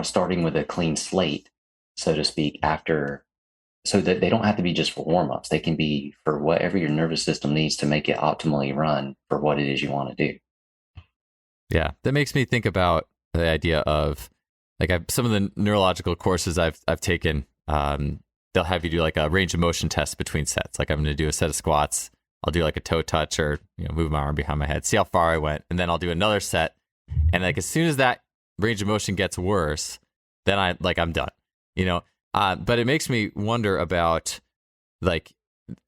starting with a clean slate, so to speak, so that they don't have to be just for warm-ups. They can be for whatever your nervous system needs to make it optimally run for what it is you want to do. Yeah, that makes me think about the idea of like some of the neurological courses I've taken. They'll have you do like a range of motion test between sets. Like I'm going to do a set of squats. I'll do like a toe touch or move my arm behind my head, see how far I went, and then I'll do another set. And like as soon as that range of motion gets worse, then I'm done. But it makes me wonder about like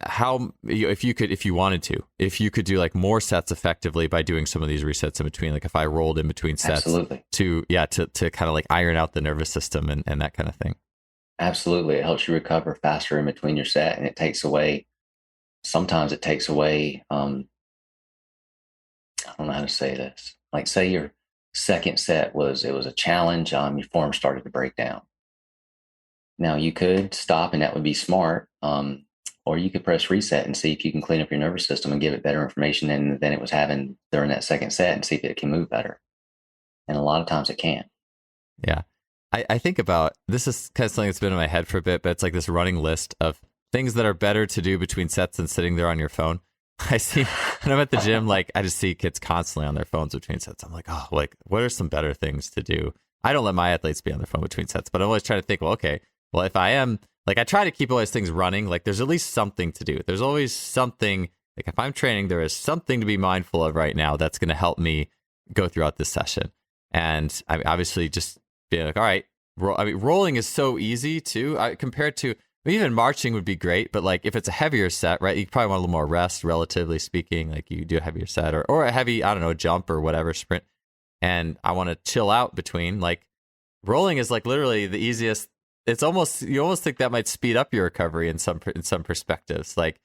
how if you could do like more sets effectively by doing some of these resets in between. Like if I rolled in between sets, Absolutely. to kind of like iron out the nervous system and that kind of thing. Absolutely. It helps you recover faster in between your set, and sometimes it takes away, I don't know how to say this. Like say your second set was a challenge, your form started to break down. Now you could stop, and that would be smart. or you could press reset and see if you can clean up your nervous system and give it better information than it was having during that second set and see if it can move better. And a lot of times it can. Yeah. I think about, this is kind of something that's been in my head for a bit, but it's like this running list of things that are better to do between sets than sitting there on your phone. I see when I'm at the gym, like I just see kids constantly on their phones between sets. I'm like, oh, like what are some better things to do? I don't let my athletes be on their phone between sets, but I'm always trying to think, well, okay, well, if I am, like I try to keep all these things running, like there's at least something to do. There's always something, like if I'm training, there is something to be mindful of right now that's going to help me go throughout this session. And I mean, obviously just being like, all right, rolling is so easy too, compared to, even marching would be great, but like if it's a heavier set, right, you probably want a little more rest, relatively speaking, like you do a heavier set or a heavy, I don't know, jump or whatever, sprint. And I want to chill out between, like rolling is like literally the easiest. It's almost, you almost think that might speed up your recovery in some perspectives. Like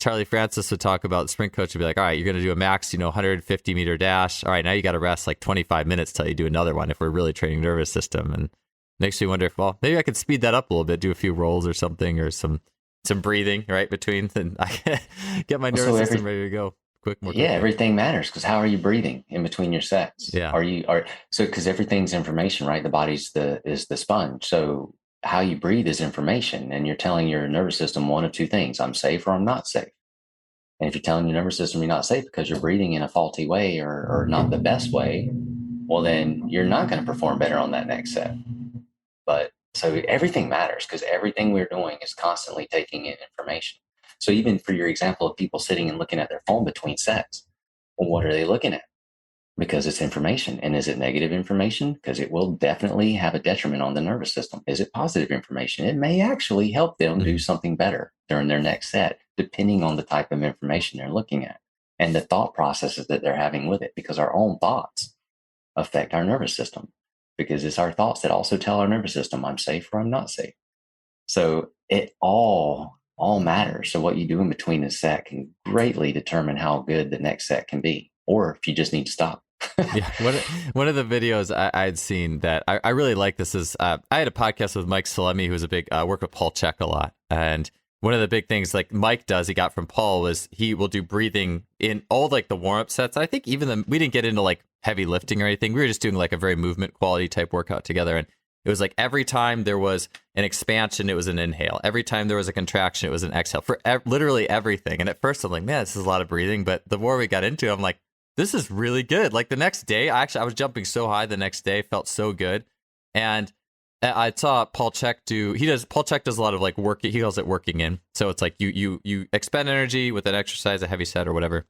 Charlie Francis would talk about, the sprint coach would be like, all right, you're going to do a max, 150 meter dash. All right, now you got to rest like 25 minutes till you do another one if we're really training nervous system. And makes me wonder if, well, maybe I could speed that up a little bit, do a few rolls or something, or some breathing right between, and I can get my nervous system ready to go more quickly. Everything matters, because how are you breathing in between your sets? Yeah. Because everything's information, right? The body's is the sponge. So how you breathe is information, and you're telling your nervous system one of two things: I'm safe or I'm not safe. And if you're telling your nervous system you're not safe because you're breathing in a faulty way or not the best way, well, then you're not going to perform better on that next set. But so everything matters, because everything we're doing is constantly taking in information. So even for your example of people sitting and looking at their phone between sets, well, what are they looking at? Because it's information. And is it negative information? Because it will definitely have a detriment on the nervous system. Is it positive information? It may actually help them do something better during their next set, depending on the type of information they're looking at and the thought processes that they're having with it, because our own thoughts affect our nervous system, because it's our thoughts that also tell our nervous system I'm safe or I'm not safe. So it all matters. So what you do in between a set can greatly determine how good the next set can be, or if you just need to stop. Yeah, one of the videos I'd seen that I really like, this is I had a podcast with Mike Salemi, who's a big work with Paul Chek a lot, and one of the big things like Mike does, he got from Paul, was he will do breathing in all like the warm-up sets. I think even we didn't get into like heavy lifting or anything. We were just doing like a very movement quality type workout together. And it was like every time there was an expansion, it was an inhale. Every time there was a contraction, it was an exhale for literally everything. And at first I'm like, man, this is a lot of breathing. But the more we got into it, I'm like, this is really good. Like the next day, I was jumping so high the next day, felt so good. And I saw Paul Chek Paul Chek does a lot of like work. He calls it working in. So it's like you expend energy with an exercise, a heavy set or whatever,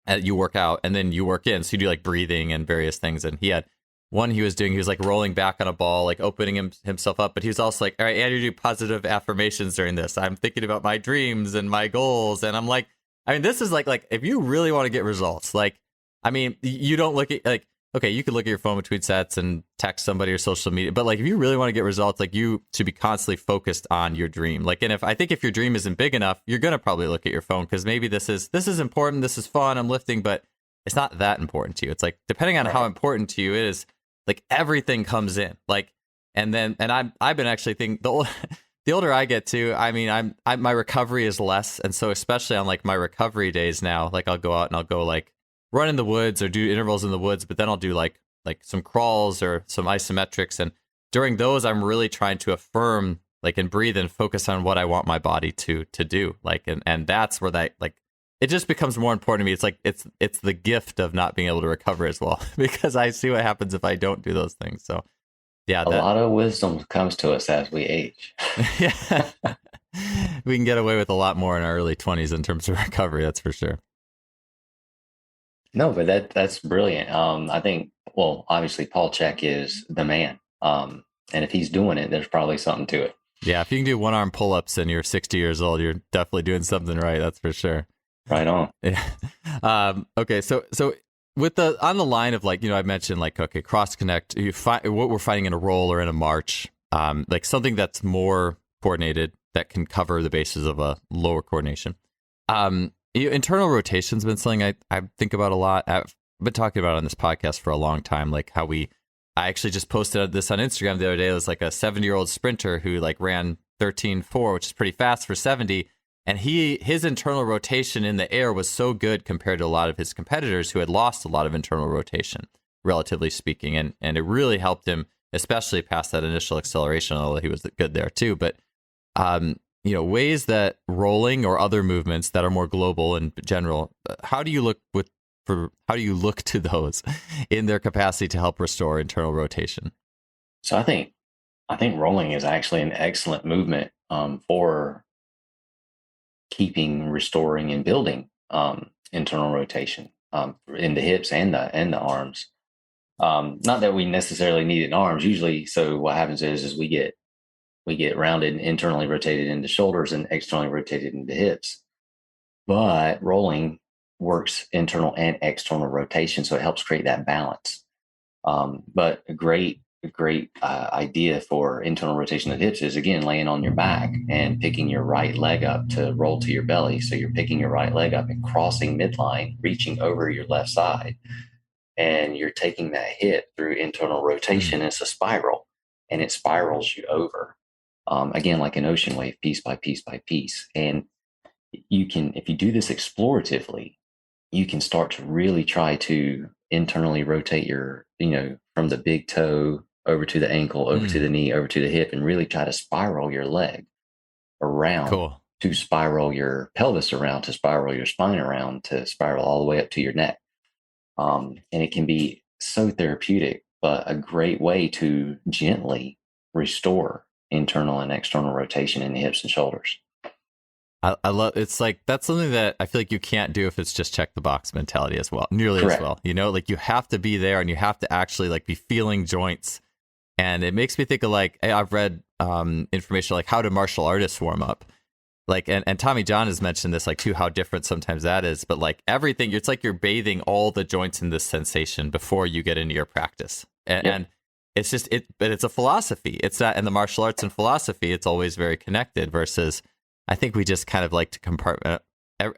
and you work out and then you work in. So you do like breathing and various things. And he had one he was like rolling back on a ball, like opening himself up. But he was also like, all right, Andrew, do positive affirmations during this. I'm thinking about my dreams and my goals. And I'm like, I mean, this is like if you really want to get results, like, I mean, you don't look at like, okay, you could look at your phone between sets and text somebody or social media, but like if you really want to get results, like you should be constantly focused on your dream. Like, and I think if your dream isn't big enough, you're going to probably look at your phone, because maybe this is important, this is fun, I'm lifting, but it's not that important to you. It's like, depending on how important to you it is, like everything comes in, like, and I've been actually thinking the older I get too, I mean, my recovery is less. And so especially on like my recovery days now, like I'll go out and I'll go like run in the woods or do intervals in the woods, but then I'll do like some crawls or some isometrics. And during those, I'm really trying to affirm, like, and breathe and focus on what I want my body to do. Like, and that's where that, like, it just becomes more important to me. It's like, it's the gift of not being able to recover as well, because I see what happens if I don't do those things. So yeah, a lot of wisdom comes to us as we age. Yeah. We can get away with a lot more in our early 20s in terms of recovery. That's for sure. No, but that's brilliant. I think, well, obviously Paul Chek is the man. And if he's doing it, there's probably something to it. Yeah. If you can do one arm pull-ups and you're 60 years old, you're definitely doing something right. That's for sure. Right on. Yeah. Okay. So with on the line of like, I mentioned like, okay, cross connect, what we're finding in a roll or in a march, like something that's more coordinated that can cover the bases of a lower coordination. Internal rotation's been something I think about a lot. I've been talking about it on this podcast for a long time, like how I actually just posted this on Instagram the other day. It was like a 70-year-old sprinter who like ran 13.4, which is pretty fast for 70. And his internal rotation in the air was so good compared to a lot of his competitors who had lost a lot of internal rotation, relatively speaking. And it really helped him, especially past that initial acceleration, although he was good there too. But, ways that rolling or other movements that are more global and general, how do you look to those in their capacity to help restore internal rotation? So I think rolling is actually an excellent movement for keeping, restoring, and building internal rotation in the hips and the arms. Not that we necessarily need it in arms. Usually, so what happens is we get rounded and internally rotated into shoulders and externally rotated into hips. But rolling works internal and external rotation, so it helps create that balance. But a great idea for internal rotation of the hips is, again, laying on your back and picking your right leg up to roll to your belly. So you're picking your right leg up and crossing midline, reaching over your left side. And you're taking that hit through internal rotation. It's a spiral, and it spirals you over. Again, like an ocean wave, piece by piece by piece. And you can, if you do this exploratively, you can start to really try to internally rotate from the big toe over to the ankle, over to the knee, over to the hip, and really try to spiral your leg around, to spiral your pelvis around, to spiral your spine around, to spiral all the way up to your neck. And it can be so therapeutic, but a great way to gently restore internal and external rotation in the hips and shoulders. I love, it's like, that's something that I feel like you can't do if it's just check the box mentality as well, nearly Correct. as well. Like you have to be there and you have to actually like be feeling joints. And it makes me think of like, I've read information like how do martial artists warm up? Like, and Tommy John has mentioned this, like, too, how different sometimes that is. But like everything, it's like you're bathing all the joints in this sensation before you get into your practice. And it's just, but it's a philosophy. It's not, and the martial arts and philosophy, it's always very connected versus, I think we just kind of like to compartment.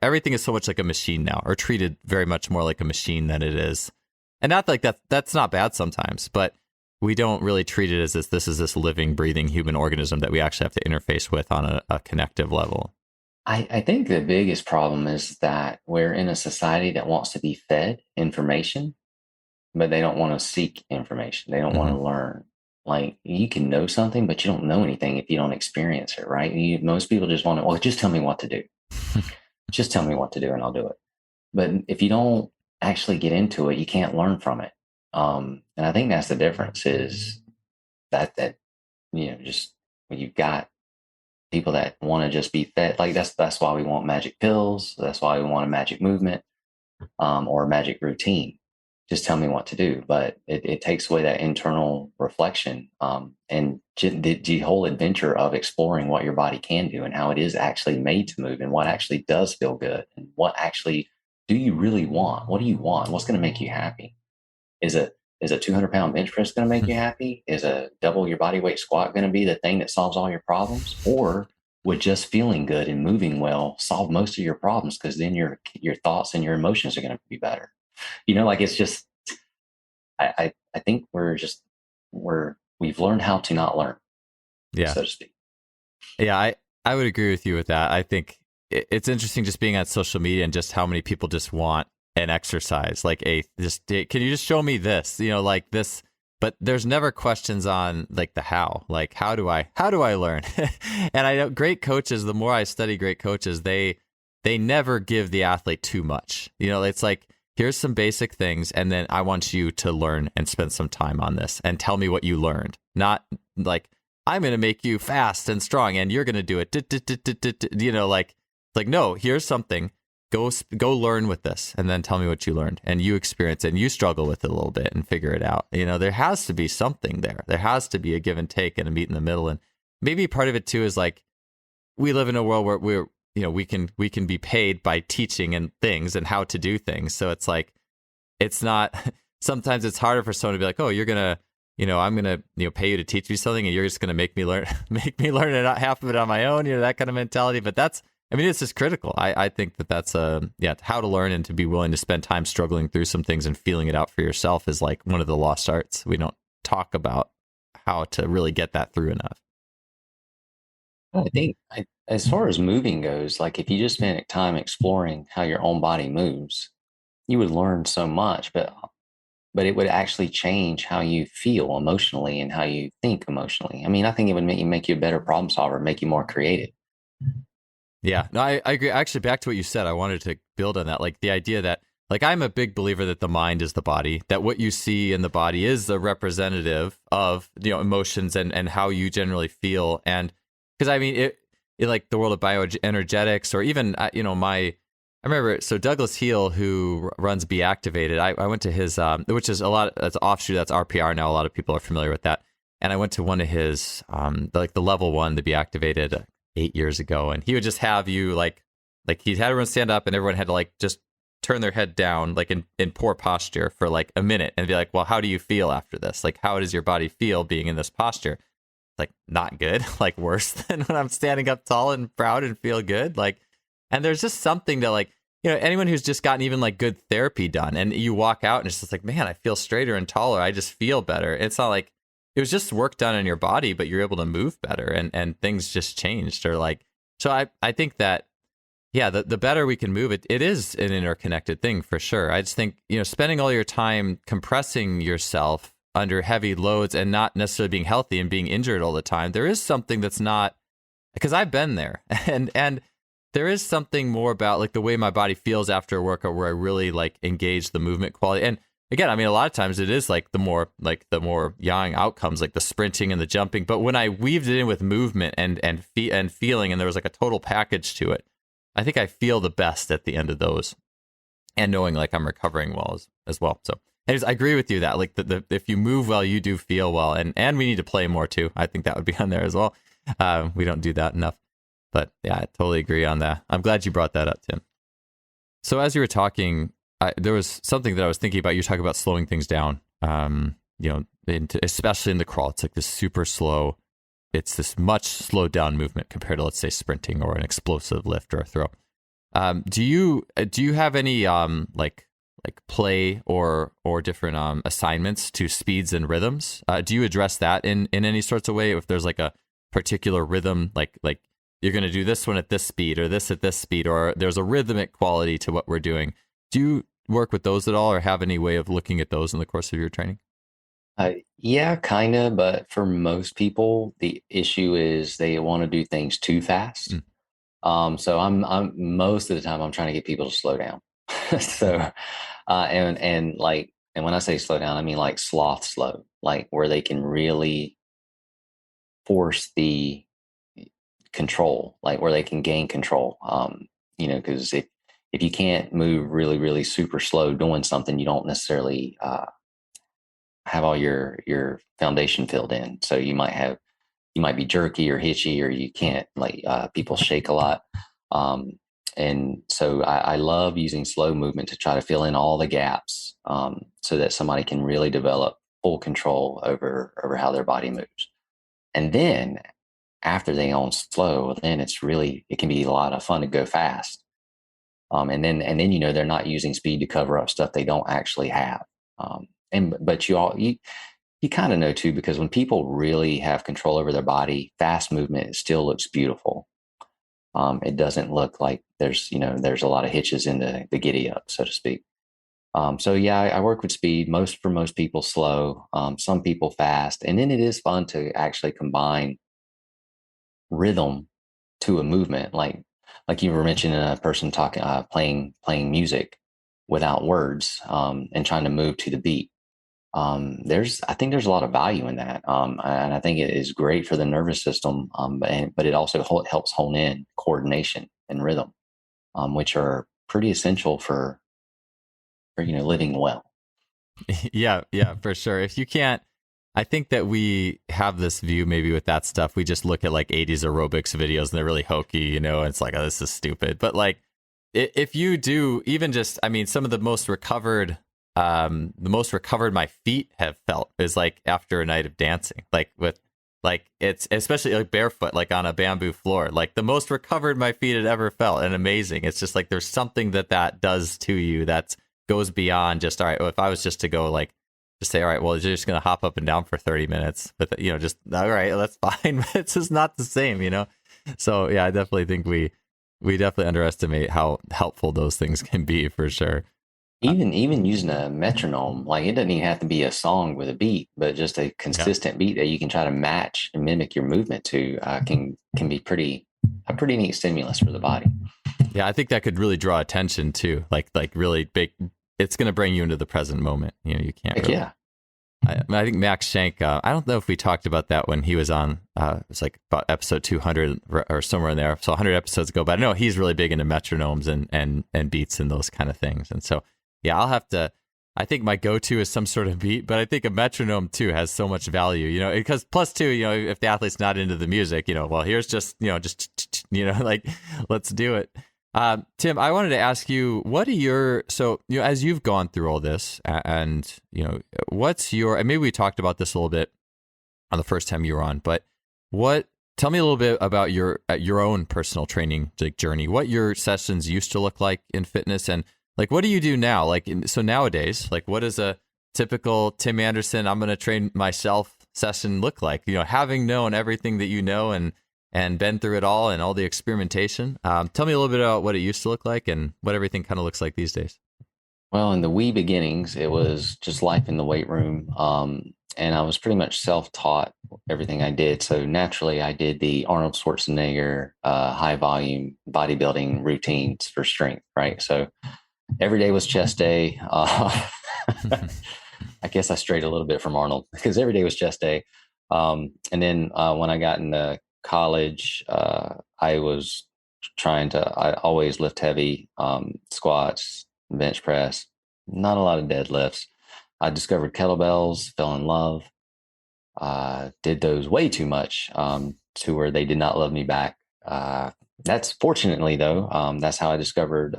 Everything is so much like a machine now, or treated very much more like a machine than it is. And not like that, that's not bad sometimes, but we don't really treat it as this is this living, breathing human organism that we actually have to interface with on a connective level. I think the biggest problem is that we're in a society that wants to be fed information, but they don't want to seek information. They don't want to learn. Like, you can know something, but you don't know anything if you don't experience it, right? Most people just want to, well, just tell me what to do. Just tell me what to do and I'll do it. But if you don't actually get into it, you can't learn from it. And I think that's the difference, is that just when you've got people that want to just be fed, like that's why we want magic pills. That's why we want a magic movement or a magic routine. Just tell me what to do. But it takes away that internal reflection and the whole adventure of exploring what your body can do and how it is actually made to move and what actually does feel good and what actually do you really want? What do you want? What's going to make you happy? Is a 200-pound bench press going to make you happy? Is a double your body weight squat going to be the thing that solves all your problems? Or would just feeling good and moving well solve most of your problems? Because then your thoughts and your emotions are going to be better. Like, it's just, I think we've learned how to not learn, so to speak. Yeah, I would agree with you with that. I think it's interesting just being on social media and just how many people just want an exercise, like can you just show me this, like this, but there's never questions on like the how, like how do I learn? And I know great coaches, the more I study great coaches, they never give the athlete too much. It's like, here's some basic things, and then I want you to learn and spend some time on this and tell me what you learned. Not like, I'm going to make you fast and strong and you're going to do it. Like, no, here's something. Go learn with this and then tell me what you learned and you experience it and you struggle with it a little bit and figure it out. There has to be something there. There has to be a give and take and a meet in the middle. And maybe part of it too is like, we live in a world where we can be paid by teaching and things and how to do things. So it's like, it's not, sometimes it's harder for someone to be like, oh, you're going to, I'm going to, pay you to teach me something and you're just going to make me learn it, not half of it on my own, that kind of mentality. But it's just critical. I think that's how to learn and to be willing to spend time struggling through some things and feeling it out for yourself is like one of the lost arts. We don't talk about how to really get that through enough. I as far as moving goes, like if you just spent time exploring how your own body moves, you would learn so much, but it would actually change how you feel emotionally and how you think emotionally. I mean, I think it would make you a better problem solver, make you more creative. Yeah, no, I agree. Actually, back to what you said, I wanted to build on that. Like the idea that, like, I'm a big believer that the mind is the body, that what you see in the body is a representative of, emotions and how you generally feel. And because I mean, it like the world of bioenergetics, or even, I remember, so Douglas Heel, who runs Be Activated, I went to his, which is that's offshoot, that's RPR now. A lot of people are familiar with that. And I went to one of his, like the level one, the Be Activated 8 years ago, and he would just have you like he had everyone stand up and everyone had to like just turn their head down like in poor posture for like a minute and be like, well, how do you feel after this? Like, how does your body feel being in this posture? Like, not good, like worse than when I'm standing up tall and proud and feel good. Like, and there's just something to like, anyone who's just gotten even like good therapy done and you walk out and it's just like, man, I feel straighter and taller. I just feel better. It's not like it was just work done in your body, but you're able to move better and things just changed, or like, so I think that, yeah, the better we can move, it is an interconnected thing for sure. I just think, spending all your time compressing yourself under heavy loads and not necessarily being healthy and being injured all the time, there is something that's not, because I've been there and there is something more about like the way my body feels after a workout where I really like engage the movement quality. And again, I mean, a lot of times it is like the more yang outcomes, like the sprinting and the jumping. But when I weaved it in with movement and feeling, and there was like a total package to it, I think I feel the best at the end of those, and knowing like I'm recovering well as well. So, anyways, I agree with you that like the if you move well, you do feel well, and we need to play more too. I think that would be on there as well. We don't do that enough, but yeah, I totally agree on that. I'm glad you brought that up, Tim. So as you were talking, there was something that I was thinking about. You're talking about slowing things down, especially in the crawl. It's like this super slow. It's this much slowed down movement compared to, let's say, sprinting or an explosive lift or a throw. Do you have any like play or different assignments to speeds and rhythms? Do you address that in any sorts of way? If there's like a particular rhythm, like you're going to do this one at this speed or this at this speed, or there's a rhythmic quality to what we're doing. Do you work with those at all, or have any way of looking at those in the course of your training? Yeah, kind of. But for most people, the issue is they want to do things too fast. Mm. So I'm most of the time I'm trying to get people to slow down. So, and when I say slow down, I mean like sloth slow, like where they can really force the control, like where they can gain control. Because if you can't move really, really super slow doing something, you don't necessarily have all your foundation filled in. So you might be jerky or hitchy, or you can't like people shake a lot. And so I love using slow movement to try to fill in all the gaps, so that somebody can really develop full control over how their body moves. And then after they own slow, then it can be a lot of fun to go fast. And then they're not using speed to cover up stuff they don't actually have. But you kind of know too, because when people really have control over their body, fast movement still looks beautiful. It doesn't look like there's a lot of hitches in the giddy up, so to speak. So yeah, I work with speed. For most people slow, some people fast, and then it is fun to actually combine rhythm to a movement, like you were mentioning a person talking, playing music without words, and trying to move to the beat. I think there's a lot of value in that. And I think it is great for the nervous system. But it also helps hone in coordination and rhythm, which are pretty essential for living well. Yeah, for sure. If you can't, I think that we have this view maybe with that stuff. We just look at like 80s aerobics videos and they're really hokey, and it's like, oh, this is stupid. But like, if you do even just, I mean, some of the most recovered my feet have felt is like after a night of dancing, it's especially like barefoot, like on a bamboo floor, like the most recovered my feet had ever felt, and amazing. It's just like, there's something that does to you that goes beyond just, all right, well, if I was just to go like, just say, all right, well, you're just going to hop up and down for 30 minutes, but just, all right, that's fine. But it's just not the same, So yeah, I definitely think we definitely underestimate how helpful those things can be for sure. Uh, Even using a metronome, like it doesn't even have to be a song with a beat, but just a yeah. consistent beat that you can try to match and mimic your movement to, can be a pretty neat stimulus for the body. Yeah, I think that could really draw attention too. Like really big. It's going to bring you into the present moment. You know, you can't Heck really. yeah. I think Max Shank. I don't know if we talked about that when he was on. It was like about episode 200 or somewhere in there. So 100 episodes ago. But I know he's really big into metronomes and beats and those kind of things. And so yeah, I'll have to. I think my go-to is some sort of beat, but I think a metronome too has so much value. You know, because plus two, you know, if the athlete's not into the music, you know, well, here's just like let's do it. Tim, I wanted to ask you, what are your, so, you know, as you've gone through all this and, you know, what's your, and maybe we talked about this a little bit on the first time you were on, but tell me a little bit about your own personal training like, journey, what your sessions used to look like in fitness and like, what do you do now? Like, so nowadays, like what is a typical Tim Anderson, I'm going to train myself session look like, you know, having known everything that you know and been through it all and all the experimentation. Tell me a little bit about what it used to look like and what everything kind of looks like these days. Well, in the wee beginnings, it was just life in the weight room. And I was pretty much self-taught everything I did. So naturally, I did the Arnold Schwarzenegger high volume bodybuilding routines for strength, right? So every day was chest day. I guess I strayed a little bit from Arnold because every day was chest day. And then when I got into college, I was I always lift heavy, squats, bench press, not a lot of deadlifts. I discovered kettlebells, fell in love, did those way too much to where they did not love me back. That's fortunately, though, that's how I discovered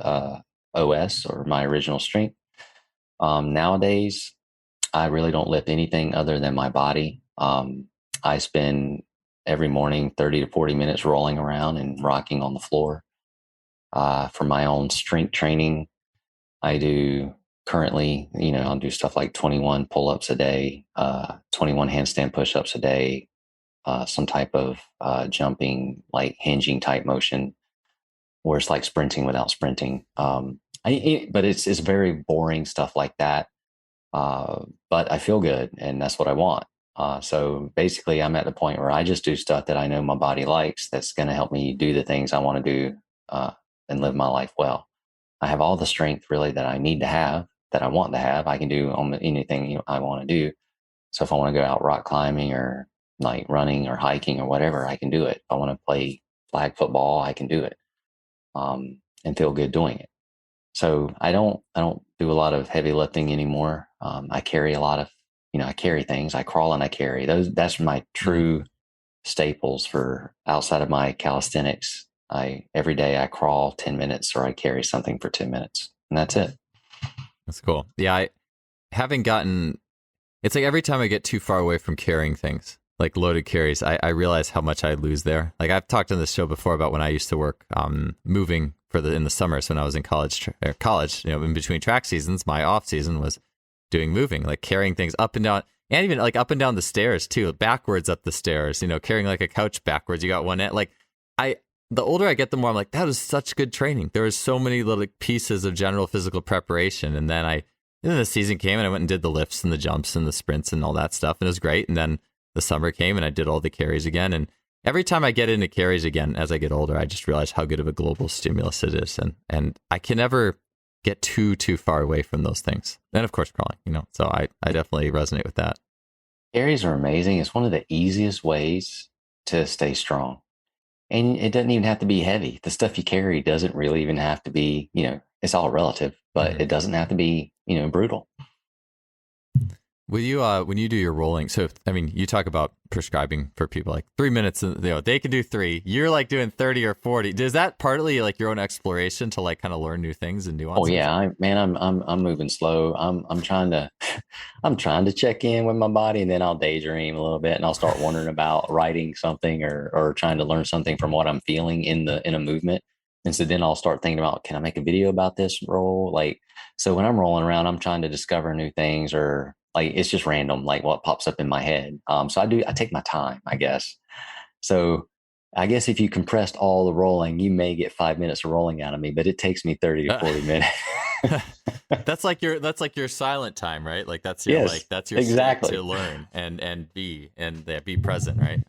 OS or my original strength. Nowadays, I really don't lift anything other than my body. I spend every morning 30 to 40 minutes rolling around and rocking on the floor. For my own strength training, I do currently, you know, I'll do stuff like 21 pull ups a day, 21 handstand push ups a day, some type of jumping, like hinging type motion, where it's like sprinting without sprinting. But it's very boring stuff like that. But I feel good, and that's what I want. So basically, I'm at the point where I just do stuff that I know my body likes that's going to help me do the things I want to do and live my life well. I have all the strength really that I need to have, that I want to have. I can do almost anything I want to do. So if I want to go out rock climbing or like running or hiking or whatever, I can do it. If I want to play flag football, I can do it and feel good doing it. So I don't do a lot of heavy lifting anymore. I carry a lot of, I carry things. I crawl and I carry those. That's my Mm, true staples for outside of my calisthenics. Every day I crawl 10 minutes or I carry something for 10 minutes and that's it. that's cool. Yeah, I haven't gotten. It's like every time I get too far away from carrying things, like loaded carries, I realize how much I lose there. Like I've talked on this show before about when I used to work moving in the summers when I was in college, you know, in between track seasons, my off season was doing moving, like carrying things up and down, and even like up and down the stairs too, backwards up the stairs. You know, carrying like a couch backwards. You got one end. Like I, the older I get, the more I'm like, that was such good training. There was so many little pieces of general physical preparation, and then the season came and I went and did the lifts and the jumps and the sprints and all that stuff, and it was great. And then the summer came and I did all the carries again. And every time I get into carries again as I get older, I just realize how good of a global stimulus it is, and I can never get too far away from those things. And of course, crawling, you know. So I definitely resonate with that. Carries are amazing. It's one of the easiest ways to stay strong. And it doesn't even have to be heavy. The stuff you carry doesn't really even have to be, it's all relative, but Mhm. it doesn't have to be, brutal. Will you when you do your rolling? So I mean, you talk about prescribing for people like 3 minutes. You know, they can do three. You're like doing 30 or 40. Is that partly like your own exploration to like kind of learn new things and Oh nuances? yeah, I'm moving slow. I'm trying to I'm trying to check in with my body, and then I'll daydream a little bit, and I'll start wondering about writing something or trying to learn something from what I'm feeling in a movement. And so then I'll start thinking about, can I make a video about this roll? Like, so when I'm rolling around, I'm trying to discover new things, or like it's just random, like what pops up in my head. So I take my time, I guess. So I guess if you compressed all the rolling, you may get 5 minutes of rolling out of me, but it takes me 30 to 40 minutes. That's like your silent time, right? Like Yes, that's your state to exactly. learn be present, right?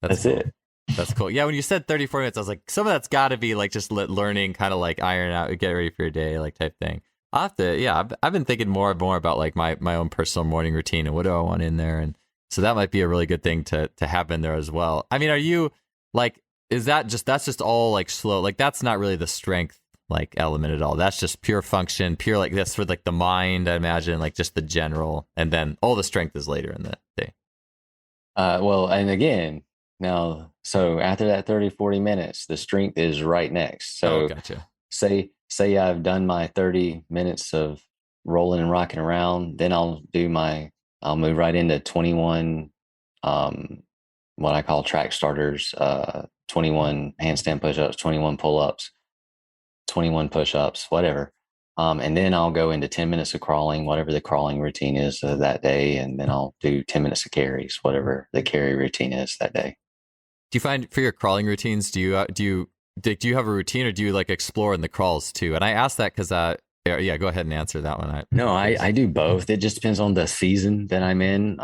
That's That's cool. it. That's cool. Yeah, when you said 30, 40 minutes, I was like, some of that's got to be like just learning, kind of like iron out, get ready for your day, like type thing. I'll have to, yeah, I've been thinking more and more about like my own personal morning routine and what do I want in there. And so that might be a really good thing to have in there as well. I mean, are you like, that's just all like slow? Like that's not really the strength like element at all. That's just pure function, pure like that's for like the mind, I imagine, like just the general. And then all the strength is later in the day. Well, and again, now, so after that 30, 40 minutes, the strength is right next. Oh, So gotcha. say I've done my 30 minutes of rolling and rocking around, then I'll move right into 21, um, what I call track starters, 21 handstand push-ups, 21 pull-ups, 21 push-ups, whatever. And then I'll go into 10 minutes of crawling, whatever the crawling routine is that day. And then I'll do 10 minutes of carries, whatever the carry routine is that day. Do you find for your crawling routines, do you have a routine or do you like explore in the crawls too? And I asked that because yeah, go ahead and answer that one. No, I'm curious. I do both. It just depends on the season that I'm in.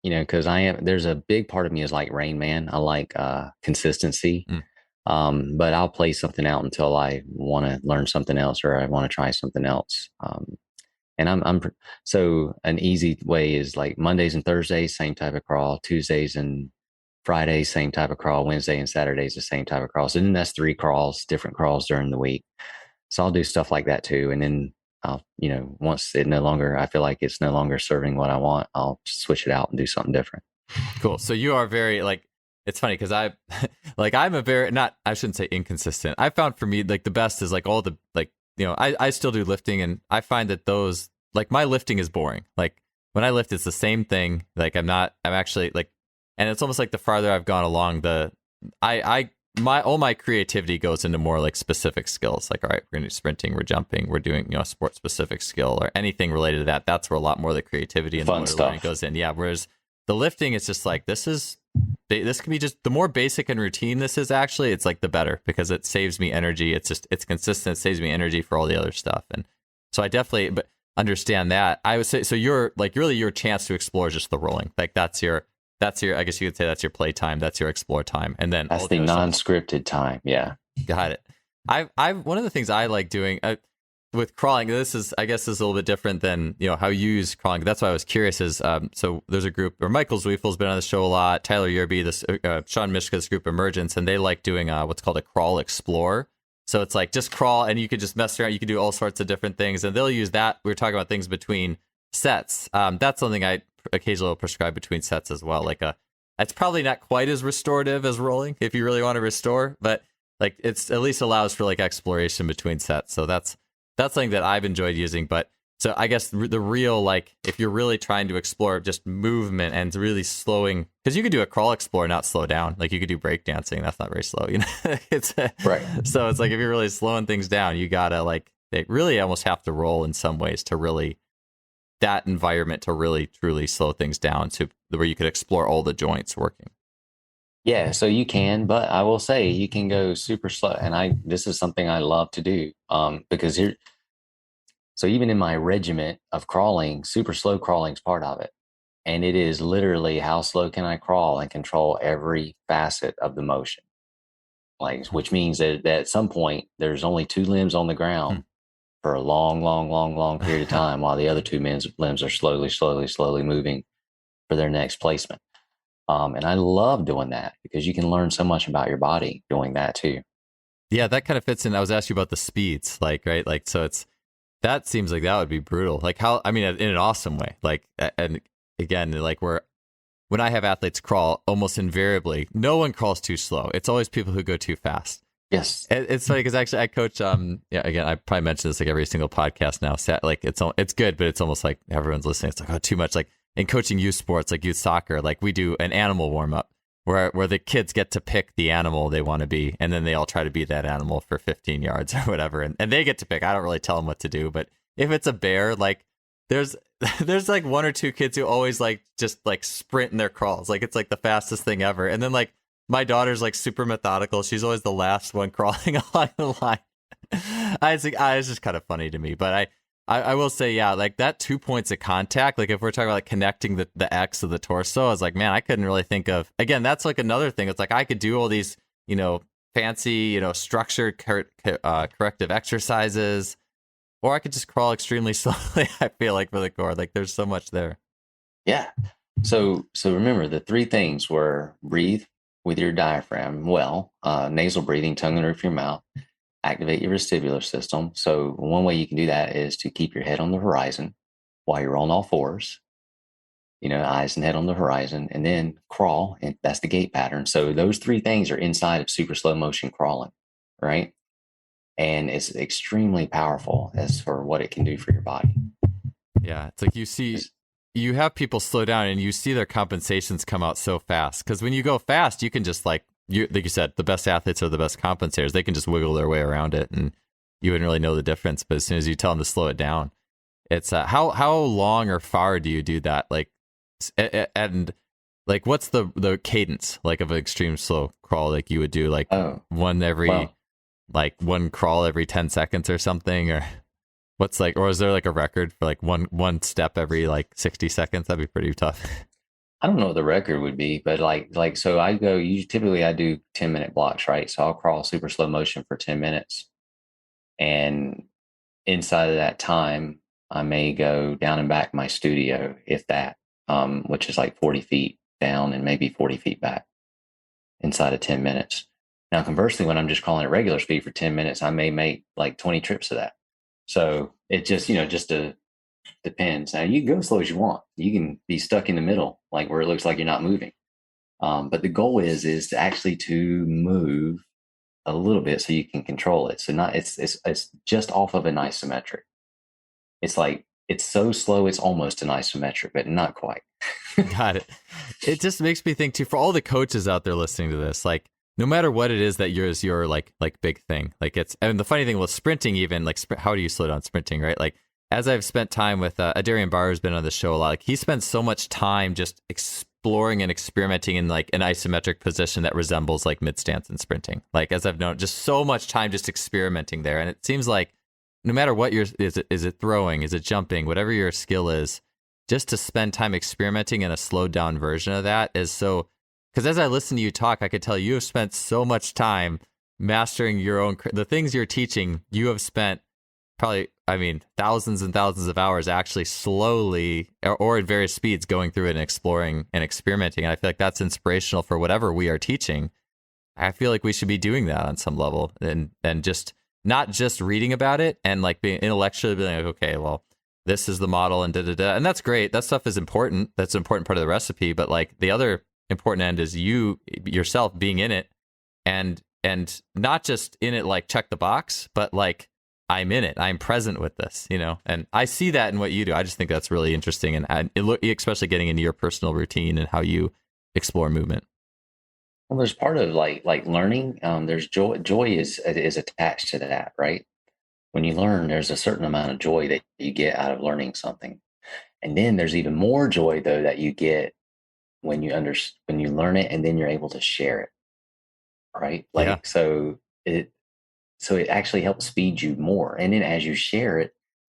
Because there's a big part of me is like Rain Man. I like consistency. Mm, But I'll play something out until I want to learn something else or I want to try something else. And so an easy way is like Mondays and Thursdays, same type of crawl, Tuesdays and Fridays, same type of crawl, Wednesday and Saturdays, the same type of crawl. So then that's three crawls, different crawls during the week. So I'll do stuff like that too. And then once I feel like it's no longer serving what I want, I'll switch it out and do something different. cool. So you are very like, it's funny because I'm a very, not, I shouldn't say inconsistent. I found for me, like the best is like all the, like, I still do lifting and I find that those, like my lifting is boring. Like when I lift, it's the same thing. Like I'm actually like, and it's almost like the farther I've gone along all my creativity goes into more like specific skills. Like, all right, we're going to do sprinting, we're jumping, we're doing, a sport specific skill or anything related to that. That's where a lot more of the creativity and the motor learning goes in. Yeah. Whereas the lifting, it's just like, this can be just the more basic and routine this is actually, it's like the better because it saves me energy. It's consistent. It saves me energy for all the other stuff. And so I definitely understand that. I would say, so you're like really your chance to explore is just the rolling. Like that's your, I guess you could say that's your play time. That's your explore time. And then that's the non-scripted time. Yeah. Got it. One of the things I like doing with crawling, I guess is a little bit different than, how you use crawling. That's why I was curious is, so there's a group, or Michael Zweifel's been on the show a lot, Tyler Yerby, this, Sean Mishka's group Emergence, and they like doing what's called a crawl explore. So it's like just crawl and you could just mess around. You could do all sorts of different things. And they'll use that. We were talking about things between sets. That's something I occasionally will prescribe between sets as well. Like it's probably not quite as restorative as rolling if you really want to restore, but like it's at least allows for like exploration between sets. So that's something that I've enjoyed using. But so I guess the real, like if you're really trying to explore just movement and really slowing, because you could do a crawl explore, not slow down. Like you could do breakdancing. That's not very slow, it's right. So it's like, if you're really slowing things down, you gotta they really almost have to roll in some ways to really, that environment to really truly slow things down to where you could explore all the joints working. Yeah, so you can, but I will say you can go super slow. And this is something I love to do. Because so even in my regiment of crawling, super slow crawling is part of it. And it is literally how slow can I crawl and control every facet of the motion. Like, which means that at some point there's only two limbs on the ground for a long, long, long, long period of time while the other two limbs are slowly, slowly, slowly moving for their next placement. And I love doing that because you can learn so much about your body doing that too. Yeah, that kind of fits in. I was asking you about the speeds, like, right? Like, so that seems like that would be brutal. Like I mean, in an awesome way. Like, and again, like when I have athletes crawl, almost invariably, no one crawls too slow. It's always people who go too fast. Yes. It's funny because actually I coach, again, I probably mention this like every single podcast now. Like it's good, but it's almost like everyone's listening. It's like, oh, too much. Like in coaching youth sports, like youth soccer, like we do an animal warm up where the kids get to pick the animal they want to be. And then they all try to be that animal for 15 yards or whatever. And they get to pick. I don't really tell them what to do, but if it's a bear, like there's like one or two kids who always like just like sprint in their crawls. Like it's like the fastest thing ever. And then like my daughter's like super methodical. She's always the last one crawling along the line. It's just kind of funny to me, but I will say, yeah, like that 2 points of contact, like if we're talking about like connecting the X of the torso, I was like, man, I couldn't really think of, again, that's like another thing. It's like I could do all these, fancy, structured corrective exercises, or I could just crawl extremely slowly, I feel like, for the core. Like there's so much there. Yeah. So remember the three things were breathe with your diaphragm well, nasal breathing, tongue and roof of your mouth, activate your vestibular system. So one way you can do that is to keep your head on the horizon while you're on all fours, eyes and head on the horizon, and then crawl. And that's the gait pattern. So those three things are inside of super slow motion crawling, right? And it's extremely powerful as for what it can do for your body. Yeah. It's like you have people slow down and you see their compensations come out so fast. Because when you go fast, you can just like you said, the best athletes are the best compensators. They can just wiggle their way around it and you wouldn't really know the difference. But as soon as you tell them to slow it down, it's how long or far do you do that? Like, and like, what's the cadence like of an extreme slow crawl? Like you would do like one crawl every 10 seconds or something, or what's like, or is there like a record for like one step every like 60 seconds? That'd be pretty tough. I don't know what the record would be, but so I do 10-minute blocks, right? So I'll crawl super slow motion for 10 minutes. And inside of that time, I may go down and back my studio, if that, which is like 40 feet down and maybe 40 feet back inside of 10 minutes. Now, conversely, when I'm just crawling at regular speed for 10 minutes, I may make like 20 trips of that. So it just, depends. Now you can go as slow as you want. You can be stuck in the middle, like where it looks like you're not moving. But the goal is to actually to move a little bit so you can control it. So it's just off of an isometric. It's like, it's so slow, it's almost an isometric, but not quite. Got it. It just makes me think too, for all the coaches out there listening to this, like no matter what it is that is your like big thing, like and the funny thing with sprinting, even like how do you slow down sprinting, right? Like as I've spent time with Adarian Barr, who's been on the show a lot, like he spends so much time just exploring and experimenting in like an isometric position that resembles like mid stance and sprinting. Like as I've known, just so much time just experimenting there. And it seems like no matter what is it throwing, is it jumping, whatever your skill is, just to spend time experimenting in a slowed down version of that is so, because as I listen to you talk, I could tell you have spent so much time mastering the things you're teaching. You have spent probably, thousands and thousands of hours actually slowly or at various speeds going through it and exploring and experimenting. And I feel like that's inspirational for whatever we are teaching. I feel like we should be doing that on some level and just not just reading about it and like being intellectually being like, okay, well, this is the model and da-da-da. And that's great. That stuff is important. That's an important part of the recipe. But like the other important end is you yourself being in it and not just in it like check the box, but like I'm in it. I'm present with this, and I see that in what you do. I just think that's really interesting. And especially getting into your personal routine and how you explore movement. Well, there's part of like learning. There's joy. Joy is attached to that, right? When you learn, there's a certain amount of joy that you get out of learning something, and then there's even more joy though that you get when you learn it, and then you're able to share it, right? Like yeah. so it actually helps feed you more, and then as you share it,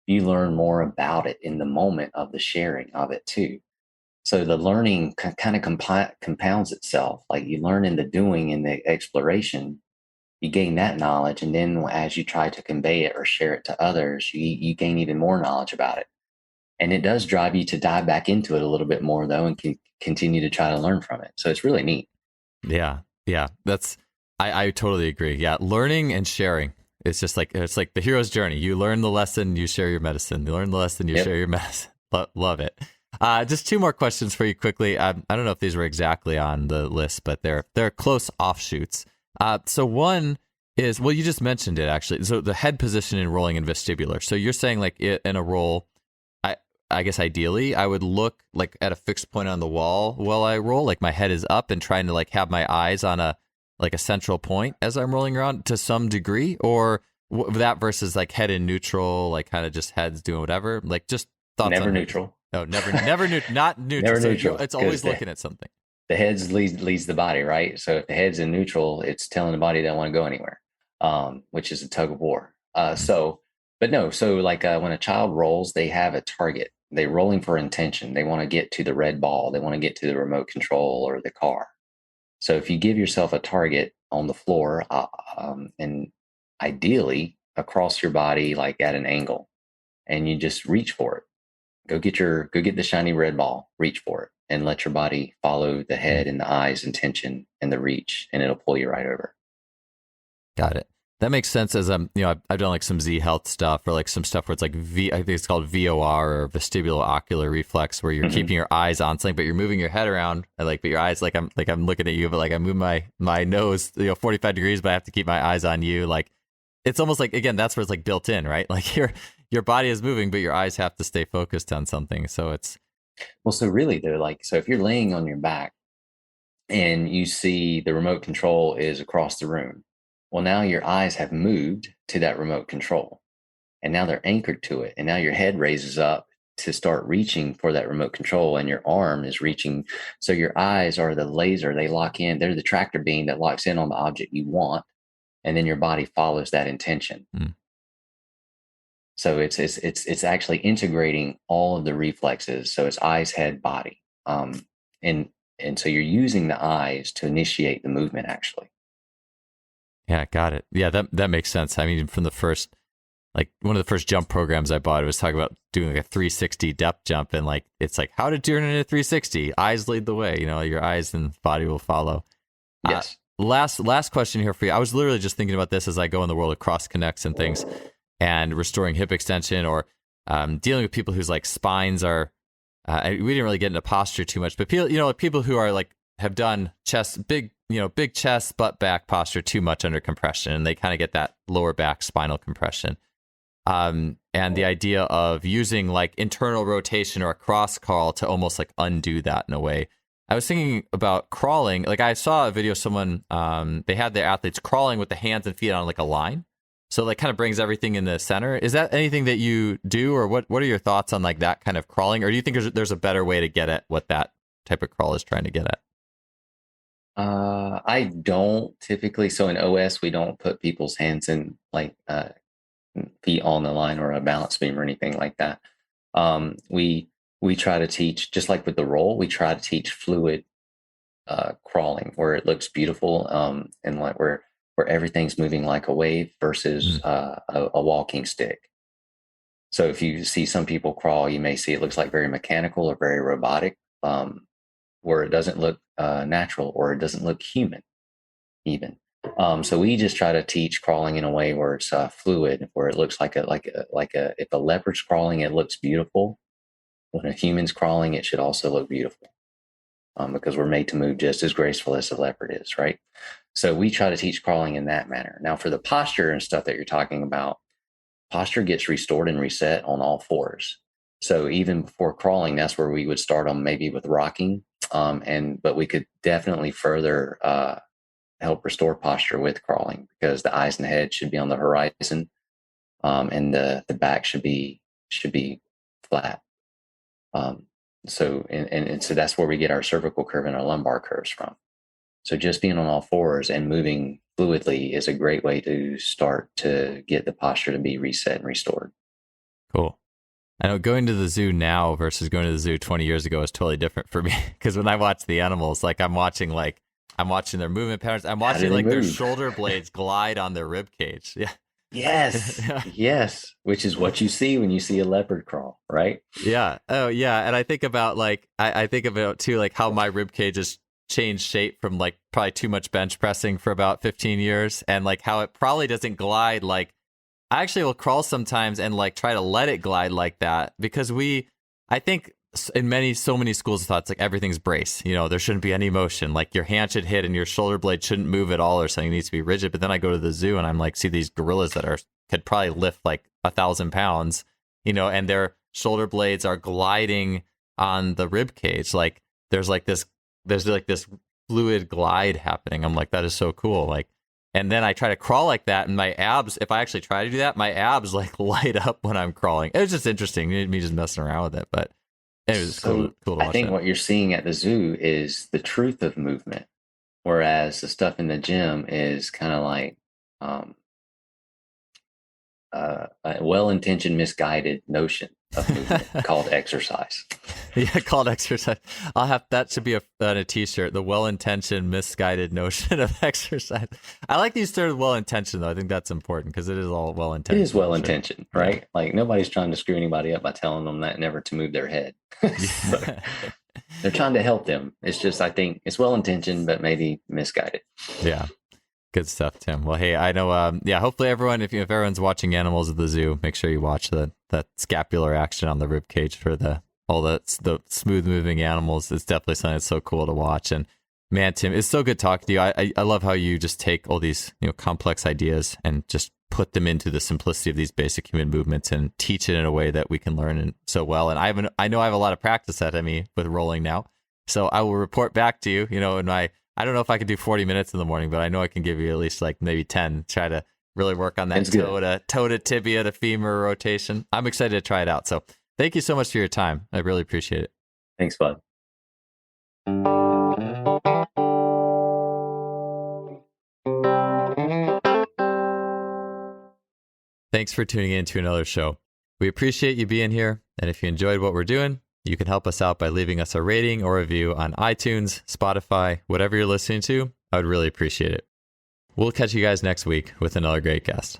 you learn more about it in the moment of the sharing of it too. So the learning kind of compounds itself. Like you learn in the doing and the exploration, you gain that knowledge. And then as you try to convey it or share it to others, you gain even more knowledge about it. And it does drive you to dive back into it a little bit more though, and continue to try to learn from it. So it's really neat. Yeah. Yeah. I totally agree. Yeah. Learning and sharing. It's just like, it's like the hero's journey. You learn the lesson, you share your medicine. You learn the lesson, you share your medicine. Love it. Just two more questions for you quickly. I don't know if these were exactly on the list, but they're close offshoots. So one is, well, you just mentioned it actually. So the head position in rolling and vestibular. So you're saying like in a roll, I guess ideally I would look like at a fixed point on the wall while I roll, like my head is up and trying to like have my eyes on a central point as I'm rolling around to some degree, or that versus like head in neutral, like kind of just heads doing whatever, like just thoughts. Never neutral. No, never, not neutral. Never so neutral. It's always looking at something. the head leads the body, right? So if the head's in neutral, it's telling the body they don't want to go anywhere, which is a tug of war. But no, so like when a child rolls, they have a target. They're rolling for intention. They want to get to the red ball. They want to get to the remote control or the car. So if you give yourself a target on the floor, and ideally across your body, like at an angle, and you just reach for it, go get the shiny red ball, reach for it, and let your body follow the head and the eyes and tension and the reach, and it'll pull you right over. Got it. That makes sense. As I've done like some Z health stuff, or like some stuff where it's like I think it's called VOR, or vestibular ocular reflex, where you're keeping your eyes on something, but you're moving your head around, and but your eyes, I'm looking at you, but like I move my nose, 45 degrees, but I have to keep my eyes on you. Like it's almost like, again, that's where it's like built in, right? Like your body is moving, but your eyes have to stay focused on something. So it's so really though, so if you're laying on your back and you see the remote control is across the room, well, now your eyes have moved to that remote control, and now they're anchored to it. And now your head raises up to start reaching for that remote control, and your arm is reaching. So your eyes are the laser. They lock in. They're the tractor beam that locks in on the object you want. And then your body follows that intention. So it's actually integrating all of the reflexes. So it's eyes, head, body. And so you're using the eyes to initiate the movement, actually. Yeah, got it. Yeah, that makes sense. I mean, from the first, like one of the first jump programs I bought, it was talking about doing like a 360 depth jump, and like it's like how to turn it into 360. Eyes lead the way. Your eyes and body will follow. Yes. Last question here for you. I was literally just thinking about this as I go in the world of cross connects and things, and restoring hip extension, or dealing with people whose like spines are. We didn't really get into posture too much, but people who are like have done big chest, butt, back posture too much under compression, and they kind of get that lower back spinal compression. And the idea of using like internal rotation or a cross crawl to almost like undo that in a way. I was thinking about crawling. Like I saw a video of someone, they had their athletes crawling with the hands and feet on like a line. So like kind of brings everything in the center. Is that anything that you do, or what are your thoughts on like that kind of crawling? Or do you think there's a better way to get at what that type of crawl is trying to get at? I don't typically. So in OS, we don't put people's hands in like feet on the line or a balance beam or anything like that. We try to teach, just like with the roll, we try to teach fluid crawling where it looks beautiful, and like where everything's moving like a wave versus a walking stick. So if you see some people crawl, you may see it looks like very mechanical or very robotic, where it doesn't look natural, or it doesn't look human even. So we just try to teach crawling in a way where it's fluid, where it looks like if a leopard's crawling, it looks beautiful. When a human's crawling, it should also look beautiful, because we're made to move just as graceful as the leopard is, right? So we try to teach crawling in that manner. Now, for the posture and stuff that you're talking about, posture gets restored and reset on all fours. So even before crawling, that's where we would start on maybe with rocking, but we could definitely further help restore posture with crawling, because the eyes and the head should be on the horizon, and the back should be flat. So that's where we get our cervical curve and our lumbar curves from. So just being on all fours and moving fluidly is a great way to start to get the posture to be reset and restored. Cool. I know going to the zoo now versus going to the zoo 20 years ago is totally different for me, because when I watch the animals, like I'm watching their movement patterns. I'm watching like their shoulder blades glide on their rib cage. Yeah. Yes. Yes. Which is what you see when you see a leopard crawl, right? Yeah. Oh yeah. And I think about like, I think about too, like how my rib cage has changed shape from like probably too much bench pressing for about 15 years. And like how it probably doesn't glide. Like I actually will crawl sometimes and like try to let it glide like that, because I think in so many schools of thought, it's like everything's brace. There shouldn't be any motion. Like your hand should hit and your shoulder blade shouldn't move at all, or something needs to be rigid. But then I go to the zoo and I'm like, see these gorillas that could probably lift like 1,000 pounds, and their shoulder blades are gliding on the rib cage. Like there's this fluid glide happening. I'm like, that is so cool. Like, and then I try to crawl like that, and my abs, if I actually try to do that, my abs like light up when I'm crawling. It's just interesting. Me just messing around with it, but It was So cool to I watch think that. what you're seeing at the zoo is the truth of movement, whereas the stuff in the gym is kind of like um, a well-intentioned, misguided notion of movement called exercise. Yeah, called exercise. I'll have that should be on a t-shirt. The well-intentioned, misguided notion of exercise. I like these terms well-intentioned though. I think that's important because it is all It is well-intentioned for sure. well-intentioned, Yeah. right? Like nobody's trying to screw anybody up by telling them that never to move their head. So Yeah. they're trying to help them. It's just, I think it's well-intentioned, but maybe misguided. Yeah. Good stuff, Tim. Well, hey, I know. Yeah, hopefully everyone, if everyone's watching Animals at the Zoo, make sure you watch that scapular action on the rib cage for all the smooth moving animals. It's definitely something that's so cool to watch. And man, Tim, it's so good talking to you. I love how you just take all these complex ideas and just put them into the simplicity of these basic human movements and teach it in a way that we can learn so well. And I know I have a lot of practice at me with rolling now, so I will report back to you. In my I don't know if I could do 40 minutes in the morning, but I know I can give you at least like maybe 10. Try to really work on that It's good. toe to tibia to femur rotation. I'm excited to try it out. So thank you so much for your time. I really appreciate it. Thanks, bud. Thanks for tuning in to another show. We appreciate you being here. And if you enjoyed what we're doing, you can help us out by leaving us a rating or review on iTunes, Spotify, whatever you're listening to. I would really appreciate it. We'll catch you guys next week with another great guest.